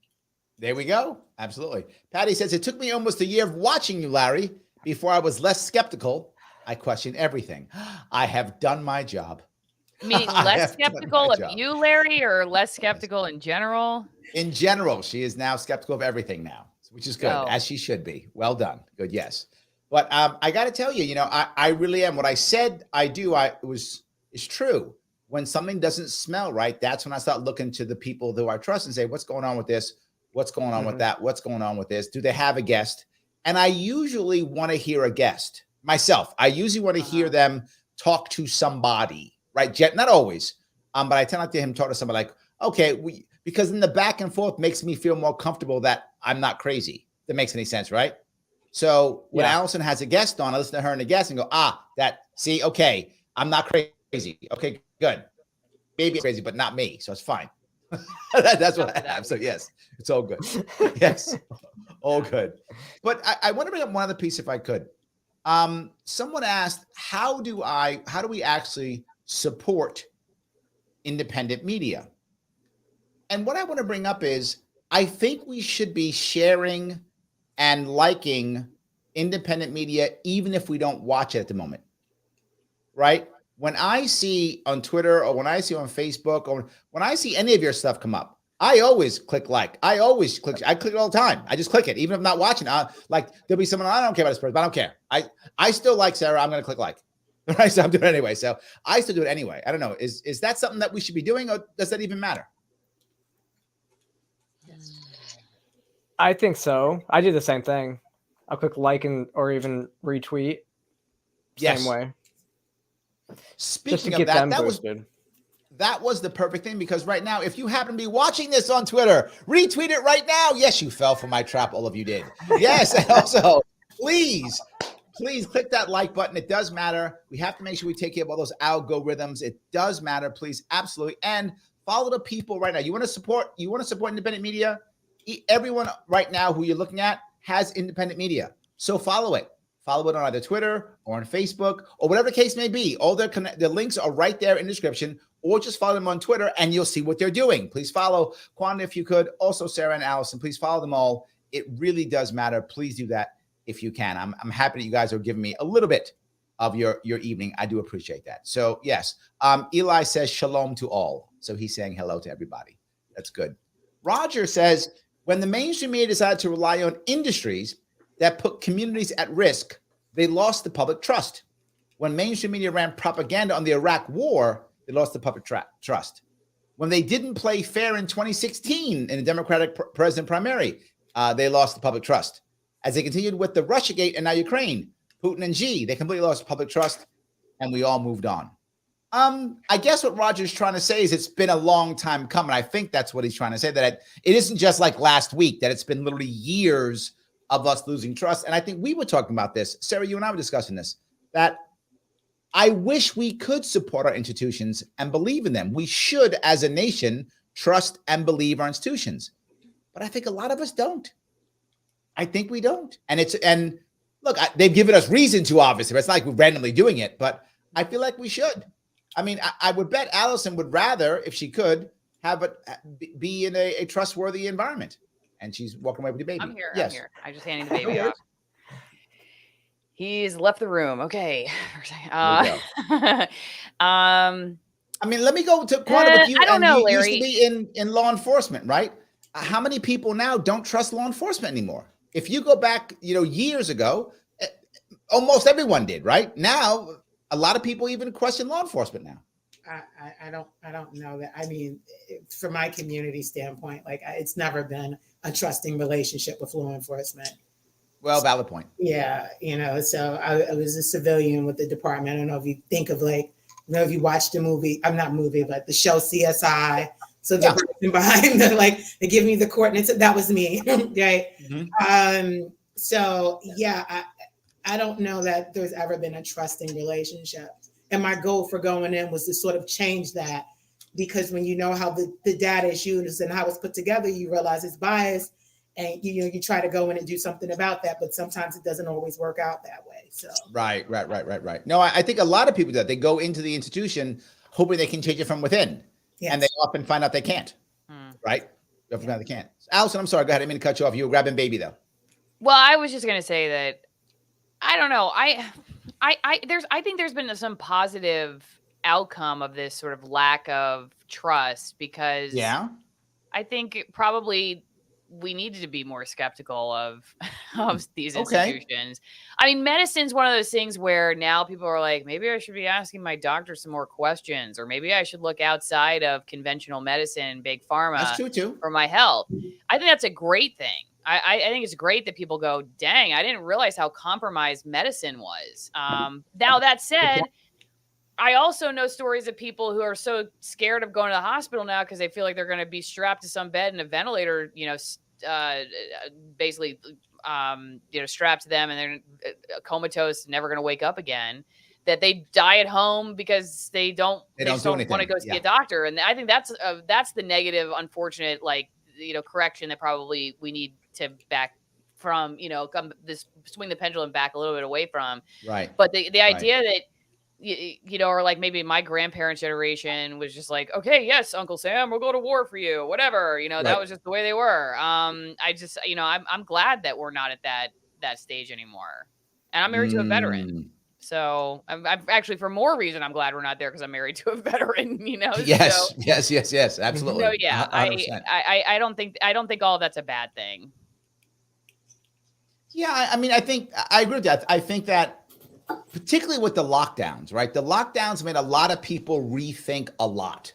There we go. Absolutely. Patty says, it took me almost a year of watching you, Larry, before I was less skeptical. I question everything. I have done my job. Meaning I less have done skeptical my of job. you, Larry, or less skeptical in general? In general, she is now skeptical of everything now, which is good, Oh. as she should be. Well done. Good. Yes. But I got to tell you, I really am. What I said I do, is true. When something doesn't smell right, that's when I start looking to the people who I trust and say, what's going on with this? What's going on with that? What's going on with this? Do they have a guest? And I usually want to hear a guest myself. I usually want to hear them talk to somebody, right? Not always, but I tend to let him talk to somebody like, okay, because in the back and forth makes me feel more comfortable that I'm not crazy. If that makes any sense, right? So when Alison has a guest on, I listen to her and the guest and go, okay, I'm not crazy. Okay, good. Maybe crazy, but not me. So it's fine. That's what I have. So yes, it's all good. Yes, all good. But I want to bring up one other piece if I could. Someone asked, how do we actually support independent media? And what I want to bring up is, I think we should be sharing and liking independent media, even if we don't watch it at the moment, right? When I see on Twitter or when I see on Facebook or when I see any of your stuff come up, I always click like. I click it all the time. I just click it, even if I'm not watching. Like there'll be someone, I don't care about this person, but I don't care. I still like Sarah. I'm going to click like. Right? So I'm doing it anyway. So I still do it anyway. I don't know. Is that something that we should be doing, or does that even matter? I think so. I do the same thing. I'll click like or even retweet. Same way. Speaking of that, that was the perfect thing, because right now, if you happen to be watching this on Twitter, retweet it right now. Yes, you fell for my trap. All of you did. Yes. And also, please click that like button. It does matter. We have to make sure we take care of all those algorithms. It does matter. Please. Absolutely. And follow the people right now. You want to support independent media? Everyone right now who you're looking at has independent media. So follow it. Follow it on either Twitter or on Facebook or whatever the case may be. All their links are right there in the description, or just follow them on Twitter and you'll see what they're doing. Please follow Quanda if you could. Also Sarah and Alison, please follow them all. It really does matter. Please do that if you can. I'm happy that you guys are giving me a little bit of your evening. I do appreciate that. So yes, Eli says shalom to all. So he's saying hello to everybody. That's good. Roger says, when the mainstream media decided to rely on industries that put communities at risk, they lost the public trust. When mainstream media ran propaganda on the Iraq war, they lost the public trust. When they didn't play fair in 2016 in the Democratic president primary, they lost the public trust. As they continued with the Russiagate and now Ukraine, Putin and Xi, they completely lost public trust, and we all moved on. I guess what Roger's trying to say is it's been a long time coming. I think that's what he's trying to say, that it isn't just like last week, that it's been literally years of us losing trust. And I think we were talking about this. Sarah, you and I were discussing this, that I wish we could support our institutions and believe in them. We should, as a nation, trust and believe our institutions. But I think a lot of us don't. I think we don't. And look, they've given us reason to, obviously. It's not like we're randomly doing it, but I feel like we should. I mean, I would bet Alison would rather, if she could, have it be in a trustworthy environment. And she's walking away with the baby. I'm here. Yes. I'm here. I just handed the baby off. He's left the room. Okay. I mean, let me go to Quanda with you. I don't know, you Larry. used to be in law enforcement, right? How many people now don't trust law enforcement anymore? If you go back, years ago, almost everyone did, right? Now, a lot of people even question law enforcement now. I don't know that. I mean, from my community standpoint, it's never been a trusting relationship with law enforcement. Well, valid point. Yeah, so I was a civilian with the department. I don't know if you think of if you watched the movie, I'm not movie, but the show CSI. So the person behind they give me the coordinates. That was me, right? Mm-hmm. So yeah, I don't know that there's ever been a trusting relationship. And my goal for going in was to sort of change that, because when you know how the data is used and how it's put together, you realize it's biased, and you try to go in and do something about that, but sometimes it doesn't always work out that way. So right. No, I think a lot of people do that. They go into the institution hoping they can change it from within, and they often find out they can't. Right? They can't. Alison, I'm sorry. Go ahead. I didn't mean to cut you off. You were grabbing baby though. Well, I was just gonna say that I don't know. I think there's been some positive outcome of this sort of lack of trust because I think probably we needed to be more skeptical of these institutions. I mean, medicine's one of those things where now people are like, maybe I should be asking my doctor some more questions, or maybe I should look outside of conventional medicine, big pharma. That's true too. For my health. I think that's a great thing. I think it's great that people go, dang, I didn't realize how compromised medicine was. Now that said, I also know stories of people who are so scared of going to the hospital now because they feel like they're going to be strapped to some bed in a ventilator, basically, strapped to them and they're comatose, never going to wake up again. That they die at home because they don't want to go see a doctor. And I think that's the negative, unfortunate, correction that probably we need to back from, swing the pendulum back a little bit away from. Right. But the idea that, or like maybe my grandparents' generation was just like, okay, yes, Uncle Sam, we'll go to war for you, whatever, that was just the way they were. I'm glad that we're not at that stage anymore. And I'm married to a veteran. So I'm actually, for more reason, I'm glad we're not there because I'm married to a veteran, Yes, so, yes, absolutely. So yeah, 100%. I don't think all of that's a bad thing. Yeah, I mean, I think I agree with that. I think that particularly with the lockdowns, right? The lockdowns made a lot of people rethink a lot,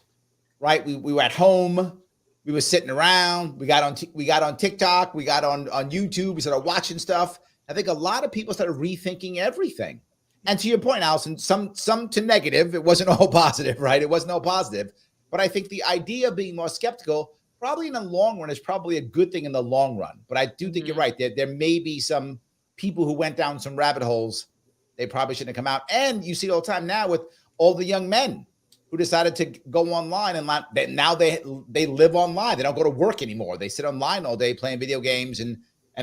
right? We were at home, we were sitting around, we got on TikTok, we got on YouTube, we started watching stuff. I think a lot of people started rethinking everything. And to your point, Alison, some to negative, it wasn't all positive, right? It wasn't all positive. But I think the idea of being more skeptical, probably in the long run, is probably a good thing in the long run. But I do think you're right. There may be some people who went down some rabbit holes. They probably shouldn't have come out. And you see all the time now with all the young men who decided to go online and now they live online. They don't go to work anymore. They sit online all day playing video games and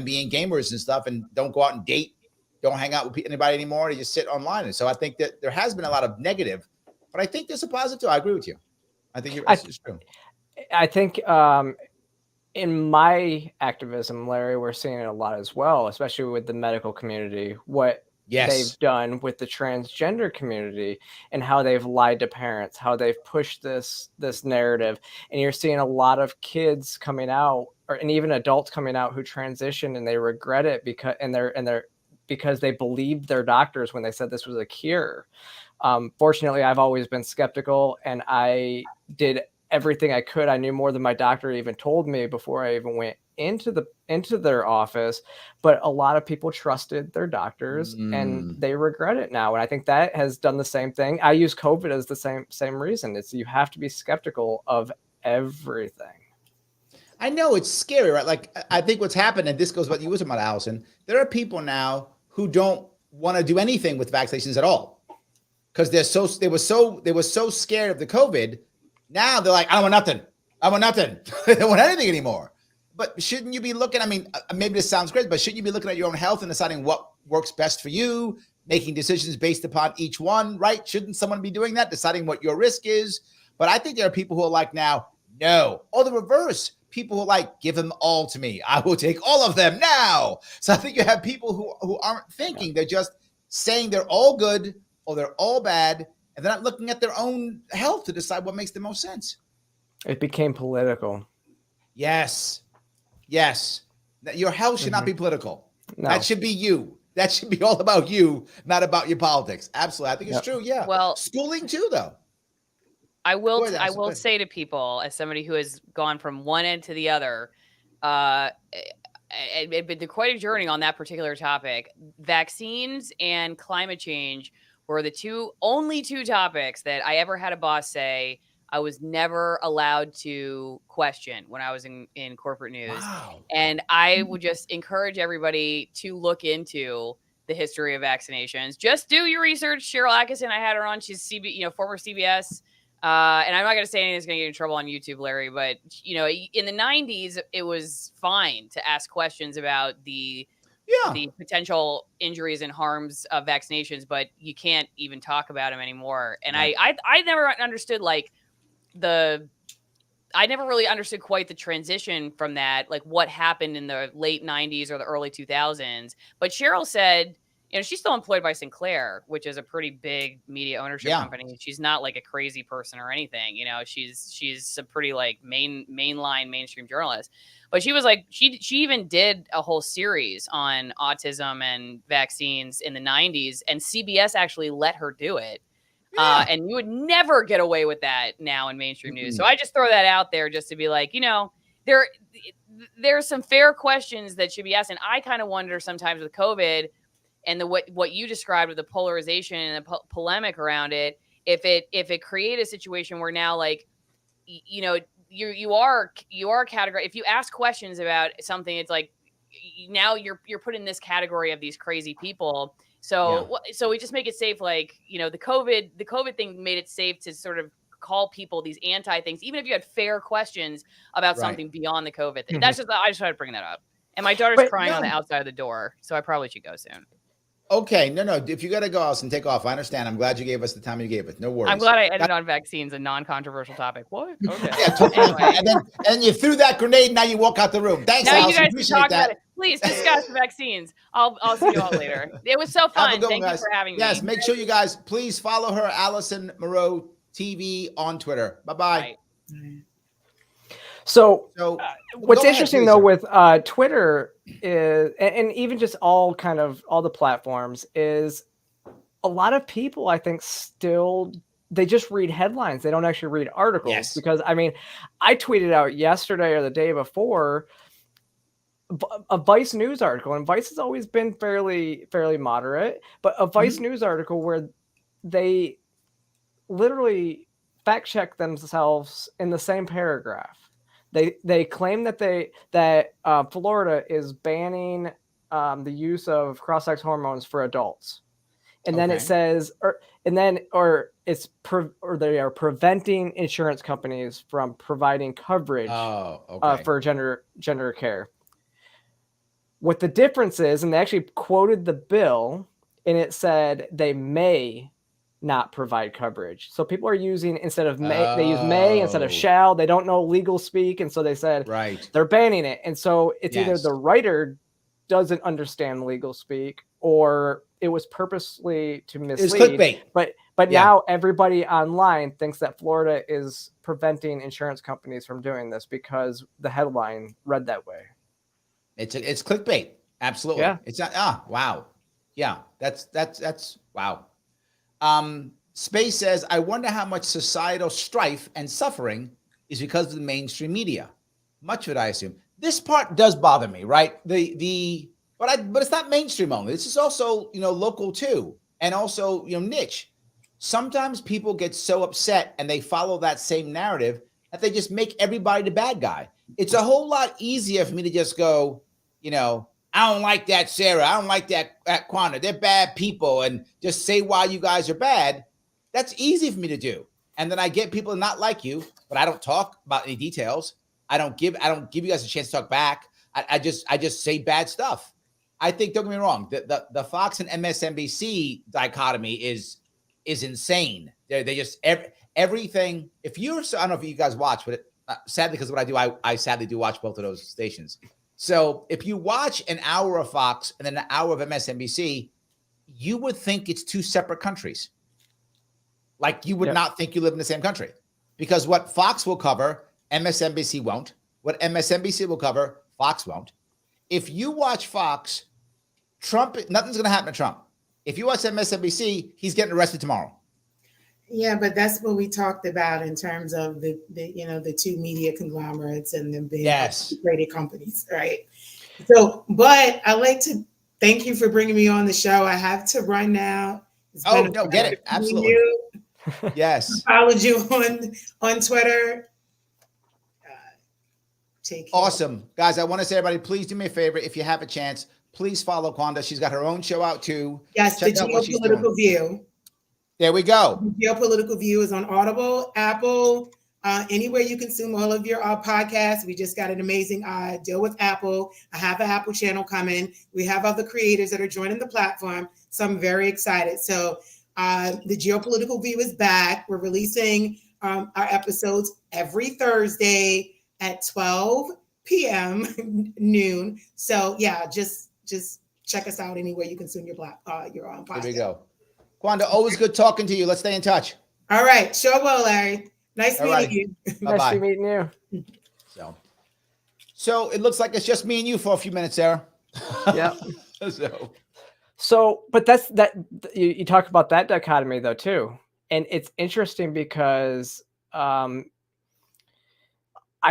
being gamers and stuff and don't go out and date. Don't hang out with anybody anymore. You just sit online. And so I think that there has been a lot of negative, but I think there's a positive. I agree with you. I think it's true. I think in my activism, Larry, we're seeing it a lot as well, especially with the medical community, what they've done with the transgender community and how they've lied to parents, how they've pushed this narrative. And you're seeing a lot of kids coming out and even adults coming out who transition and they regret it because they believed their doctors when they said this was a cure. Fortunately, I've always been skeptical and I did everything I could. I knew more than my doctor even told me before I even went into their office. But a lot of people trusted their doctors and they regret it now. And I think that has done the same thing. I use COVID as the same reason. It's you have to be skeptical of everything. I know it's scary, right? Like I think what's happened, and this goes what you were talking about, Alison, there are people now who don't want to do anything with vaccinations at all because they were so scared of the COVID. Now they're like, I don't want nothing. They don't want anything anymore. But shouldn't you be looking? I mean, maybe this sounds great, but shouldn't you be looking at your own health and deciding what works best for you, making decisions based upon each one, right? Shouldn't someone be doing that, deciding what your risk is? But I think there are people who are like now, no, or the reverse. People who are like, give them all to me. I will take all of them now. So I think you have people who aren't thinking. They're just saying they're all good or they're all bad. And they're not looking at their own health to decide what makes the most sense. It became political. Yes. Your health should not be political. No. That should be you. That should be all about you, not about your politics. Absolutely. I think it's true. Yeah. Well, schooling too, though. I will say to people, as somebody who has gone from one end to the other, it's been quite a journey on that particular topic. Vaccines and climate change were the only two topics that I ever had a boss say I was never allowed to question when I was in corporate news. Wow. And I would just encourage everybody to look into the history of vaccinations. Just do your research. Cheryl Atkinson, I had her on. She's former CBS. And I'm not going to say anything that's going to get you in trouble on YouTube, Larry, but in the 90s, it was fine to ask questions about the potential injuries and harms of vaccinations, but you can't even talk about them anymore. And I never understood like the I never really understood quite the transition from that, like what happened in the late 90s or the early 2000s. But Cheryl said, she's still employed by Sinclair, which is a pretty big media ownership company. She's not like a crazy person or anything. She's a pretty like mainline mainstream journalist. But she was like, she even did a whole series on autism and vaccines in the 90s, and CBS actually let her do it. Yeah. And you would never get away with that now in mainstream news. So I just throw that out there just to be like, there's some fair questions that should be asked. And I kind of wonder sometimes with COVID and what you described with the polarization and the polemic around it, if it create a situation where now, like, you are categorized. If you ask questions about something, it's like now you're put in this category of these crazy people. So we just make it safe. Like, the COVID thing made it safe to sort of call people these anti things, even if you had fair questions about something beyond the COVID thing. That's just, I just tried to bring that up. And my daughter's crying on the outside of the door, so I probably should go soon. Okay, no. If you got to go, Alison, take off. I understand. I'm glad you gave us the time you gave us. No worries. I'm glad I ended on vaccines, a non-controversial topic. What? Okay. Anyway. and you threw that grenade. Now you walk out the room. Thanks, now Alison. You guys can talk about it. Please discuss the vaccines. I'll see you all later. It was so fun. Thank you for having me. Yes, make sure you guys please follow her, Alison Morrow TV on Twitter. Bye-bye. Bye. So what's interesting though with Twitter is, and even just all the platforms, is a lot of people, I think, still, they just read headlines. They don't actually read articles. Because I tweeted out yesterday or the day before a Vice News article, and Vice has always been fairly moderate, but a Vice News article where they literally fact check themselves in the same paragraph. They claim that Florida is banning the use of cross-sex hormones for adults, and then it says, they are preventing insurance companies from providing coverage for gender care. What the difference is, and they actually quoted the bill, and it said they may not provide coverage. So people are using, instead of may, they use may instead of shall. They don't know legal speak, and so they said they're banning it. And so it's either the writer doesn't understand legal speak, or it was purposely to mislead. It's clickbait. But now everybody online thinks that Florida is preventing insurance companies from doing this because the headline read that way. It's clickbait. Absolutely. Yeah. It's not. Wow. Yeah. That's wow. Space says, I wonder how much societal strife and suffering is because of the mainstream media. Much of it, I assume. This part does bother me, right? But it's not mainstream only. This is also, local too. And also, niche. Sometimes people get so upset and they follow that same narrative that they just make everybody the bad guy. It's a whole lot easier for me to just go, I don't like that Sarah. I don't like that Quanda. They're bad people, and just say why you guys are bad. That's easy for me to do. And then I get people to not like you, but I don't talk about any details. I don't give you guys a chance to talk back. I just say bad stuff. I think, don't get me wrong, the Fox and MSNBC dichotomy is insane. They just everything. I don't know if you guys watch, but sadly, because of what I do, I sadly do watch both of those stations. So if you watch an hour of Fox and then an hour of MSNBC, you would think it's two separate countries. Like you would not think you live in the same country, because what Fox will cover, MSNBC won't. What MSNBC will cover, Fox won't. If you watch Fox, nothing's going to happen to Trump. If you watch MSNBC, he's getting arrested tomorrow. Yeah, but that's what we talked about in terms of the two media conglomerates and the big integrated companies, right? So, but I like to thank you for bringing me on the show. I have to run now. Get it. Absolutely. Yes. I followed you on Twitter. Take care. Awesome. Guys, I want to say, everybody, please do me a favor. If you have a chance, please follow Quanda. She's got her own show out too. Yes, the Geopolitical View. There we go. The Geopolitical View is on Audible, Apple, anywhere you consume all of your podcasts. We just got an amazing deal with Apple. I have an Apple channel coming. We have other creators that are joining the platform. So I'm very excited. So the Geopolitical View is back. We're releasing our episodes every Thursday at 12 p.m. noon. So yeah, just check us out anywhere you consume your podcast. There we go. Quanda, always good talking to you. Let's stay in touch. All right. Sure will, Larry. Nice meeting you. Nice to meet you. So it looks like it's just me and you for a few minutes, Sarah. Yeah. So, but you talk about that dichotomy though too, and it's interesting because I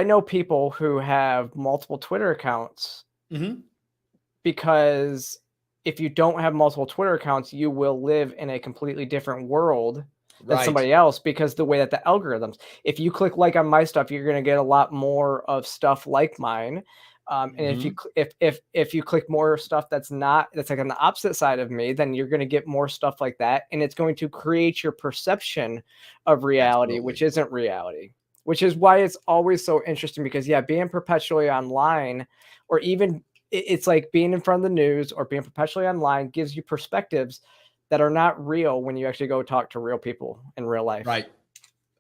know people who have multiple Twitter accounts because if you don't have multiple Twitter accounts, you will live in a completely different world than somebody else, because the way that the algorithms, if you click like on my stuff, you're going to get a lot more of stuff like mine. And if you click more stuff that's like on the opposite side of me, then you're going to get more stuff like that. And it's going to create your perception of reality, which isn't reality, which is why it's always so interesting, because being perpetually online, or even it's like being in front of the news or being perpetually online, gives you perspectives that are not real when you actually go talk to real people in real life. Right.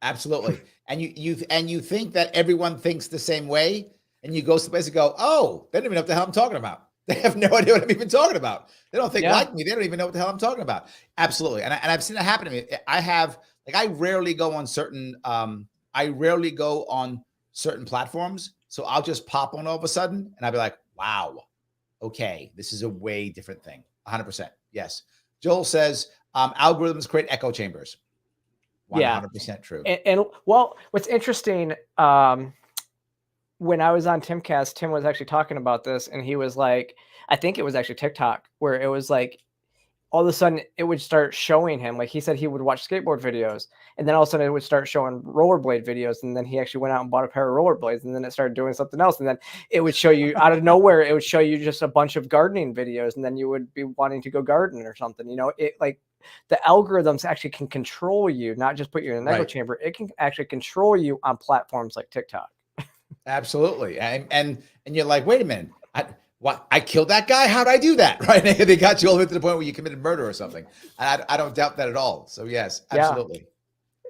Absolutely. And you think that everyone thinks the same way, and you go someplace and go, oh, they don't even know what the hell I'm talking about. They have no idea what I'm even talking about. They don't think like me. They don't even know what the hell I'm talking about. Absolutely. And I've seen it happen to me. I rarely go on certain platforms. So I'll just pop on all of a sudden and I'll be like, wow, okay, this is a way different thing. 100%. Yes. Joel says algorithms create echo chambers. 100% true. And well, what's interesting, when I was on Timcast, Tim was actually talking about this, and he was like, I think it was actually TikTok, where it was like, all of a sudden it would start showing him, like he said he would watch skateboard videos, and then all of a sudden it would start showing rollerblade videos, and then he actually went out and bought a pair of rollerblades, and then it started doing something else, and then it would show you out of nowhere, it would show you just a bunch of gardening videos, and then you would be wanting to go garden or something. It like the algorithms actually can control you, not just put you in an echo chamber. It can actually control you on platforms like TikTok. Absolutely. And you're like, wait a minute, I killed that guy? How'd I do that? Right? They got you all the way to the point where you committed murder or something. I don't doubt that at all. So yes, absolutely.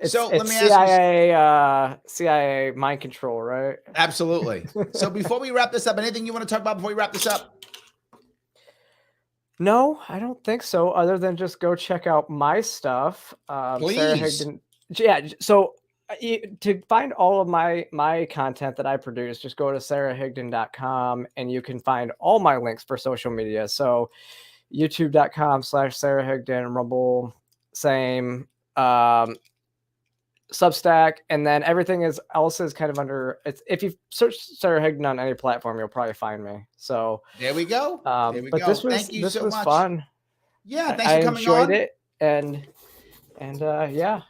So let me ask you, CIA mind control, right? Absolutely. So before we wrap this up, anything you want to talk about before we wrap this up? No, I don't think so. Other than just go check out my stuff. Please. Sara Higdon. Yeah. So to find all of my content that I produce, just go to sarahhigdon.com and you can find all my links for social media. So youtube.com/Sara Higdon, Rumble, same, Substack, and then everything else is kind of under. If you search Sara Higdon on any platform, you'll probably find me. So there we go. Thank you so much. Fun. Yeah, thanks for coming on. I enjoyed it, and yeah.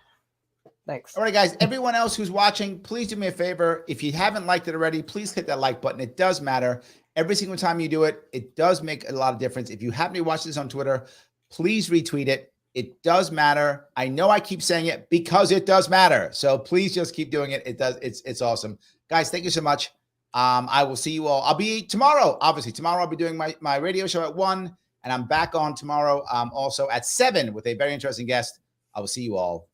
Thanks. All right, guys. Everyone else who's watching, please do me a favor. If you haven't liked it already, please hit that like button. It does matter. Every single time you do it, it does make a lot of difference. If you happen to watch this on Twitter, please retweet it. It does matter. I know I keep saying it because it does matter. So please just keep doing it. It does. It's awesome. Guys, thank you so much. I will see you all. I'll be tomorrow. Obviously, tomorrow I'll be doing my radio show at 1, and I'm back on tomorrow also at 7 with a very interesting guest. I will see you all